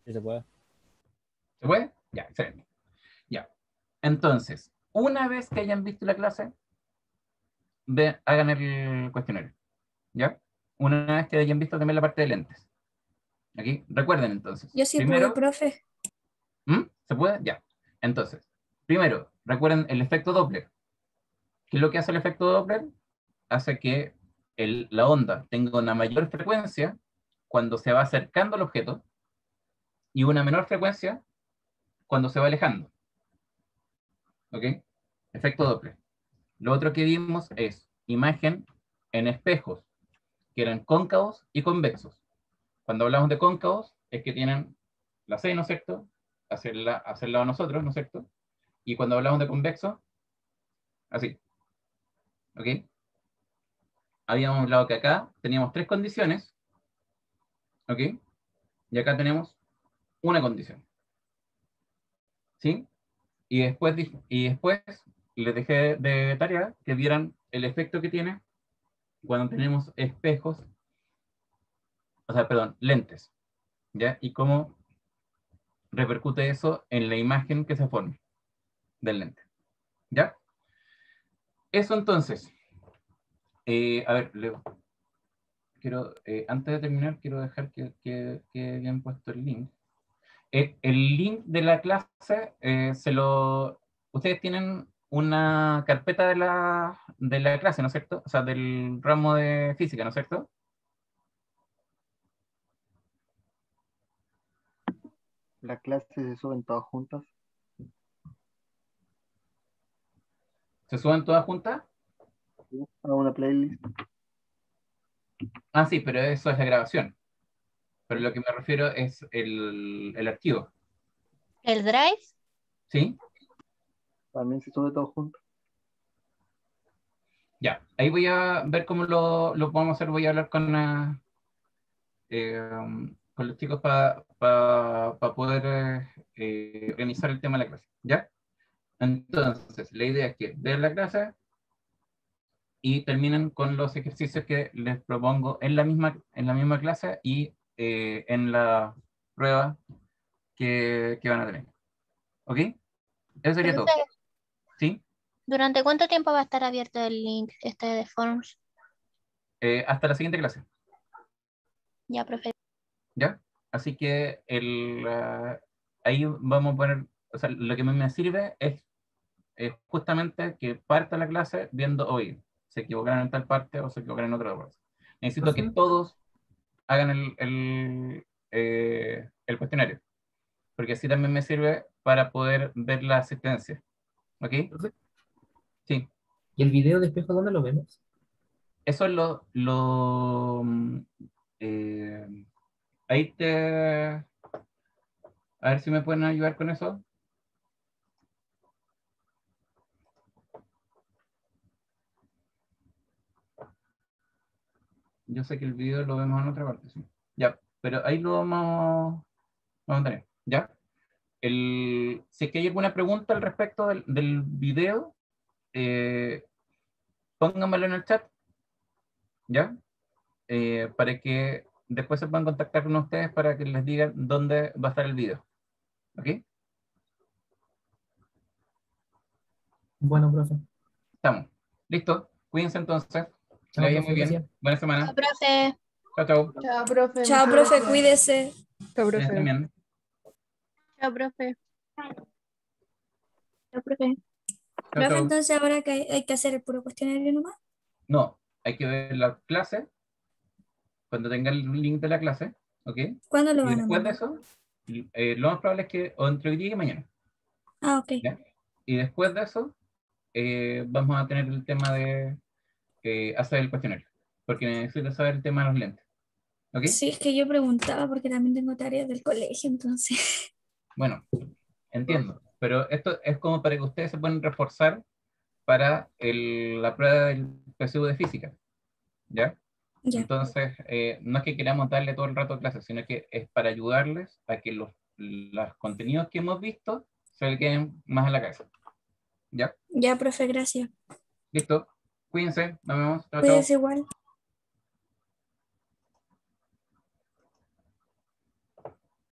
Sí se puede. ¿Se puede? Ya, excelente. Ya. Entonces, una vez que hayan visto la clase, hagan el cuestionario. ¿Ya? Una vez que hayan visto también la parte de lentes. Aquí, recuerden entonces. Yo sí pude, Primero, profe. ¿Mm? ¿Se puede? Ya. Entonces, primero, recuerden el efecto Doppler. ¿Qué es lo que hace el efecto Doppler? Hace que la onda tenga una mayor frecuencia cuando se va acercando al objeto y una menor frecuencia cuando se va alejando. ¿Ok? Efecto Doppler. Lo otro que vimos es imagen en espejos, que eran cóncavos y convexos. Cuando hablamos de cóncavos, es que tienen la C, ¿no es cierto?, hacia el lado de nosotros, ¿no es cierto? Y cuando hablamos de convexo, así. ¿Ok? Habíamos hablado que acá teníamos 3 condiciones, ¿ok? Y acá tenemos una condición, ¿sí? Y después les dejé de tarea que vieran el efecto que tiene cuando tenemos espejos, o sea, perdón, lentes, ¿ya? Y cómo repercute eso en la imagen que se forma del lente, ¿ya? Eso entonces, a ver, Leo, quiero, antes de terminar, quiero dejar que hayan puesto el link. El link de la clase, ustedes tienen una carpeta de la clase, ¿no es cierto? O sea, del ramo de física, ¿no es cierto? Las clases se suben todas juntas. ¿Se suben todas juntas? ¿Sí? A una playlist. Ah, sí, pero eso es la grabación. Pero lo que me refiero es el archivo, ¿El Drive? ¿sí? También se sube todo junto. Ya, ahí voy a ver cómo lo podemos hacer. Voy a hablar con los chicos para poder organizar el tema de la clase, ¿ya? Entonces, la idea es que vean la clase y terminen con los ejercicios que les propongo en la misma clase y en la prueba que van a tener. ¿Ok? Eso sería todo. Profe, ¿Sí? ¿durante cuánto tiempo va a estar abierto el link este de Forms? Hasta la siguiente clase, Ya, profe. ¿ya? Así que ahí vamos a poner, o sea, lo que me sirve es justamente que parta la clase viendo, oye, se equivocaron en tal parte o se equivocaron en otra parte. Necesito que Profe. todos hagan el cuestionario, porque así también me sirve para poder ver la asistencia. ¿Ok? Profe, Sí, ¿y el video de espejo dónde lo vemos? eso es eh, ahí a ver si me pueden ayudar con eso. Yo sé que el video lo vemos en otra parte, sí. Ya, pero ahí lo vamos a tener, ¿ya? Si es que hay alguna pregunta al respecto del video, pónganmelo en el chat, ¿ya? Para que después se puedan contactar con ustedes para que les digan dónde va a estar el video. ¿Ok? Bueno, profe. Estamos. ¿Listo? Cuídense entonces. Que le Chao, vaya muy profe, bien. gracias. Buena Chao, semana. profe. Chao, chao. Chao, profe. Chao, muchas profe, gracias. cuídese. Chao, Ustedes profe. también. Chao, profe. Chao, profe. Chao, Profe, chao. entonces ahora que hay que hacer el puro cuestionario nomás. No, hay que ver la clase cuando tenga el link de la clase, ¿ok? ¿Cuándo lo Y van a después de mandar? eso, lo más probable es que o entre hoy día y mañana, Ah, ok. ¿ya? Y después de eso, vamos a tener el tema de hacer el cuestionario, porque necesito saber el tema de los lentes, ¿ok? Sí, es que yo preguntaba porque también tengo tareas del colegio, entonces. Bueno, entiendo, pero esto es como para que ustedes se puedan reforzar para la prueba del PSU de física, ¿ya? Ya, Entonces, no es que queramos darle todo el rato clases, sino que es para ayudarles a que los contenidos que hemos visto se le queden más en la cabeza. ¿Ya? ya, profe, gracias. Listo. Cuídense. Nos vemos. Chao, chao. Cuídese igual.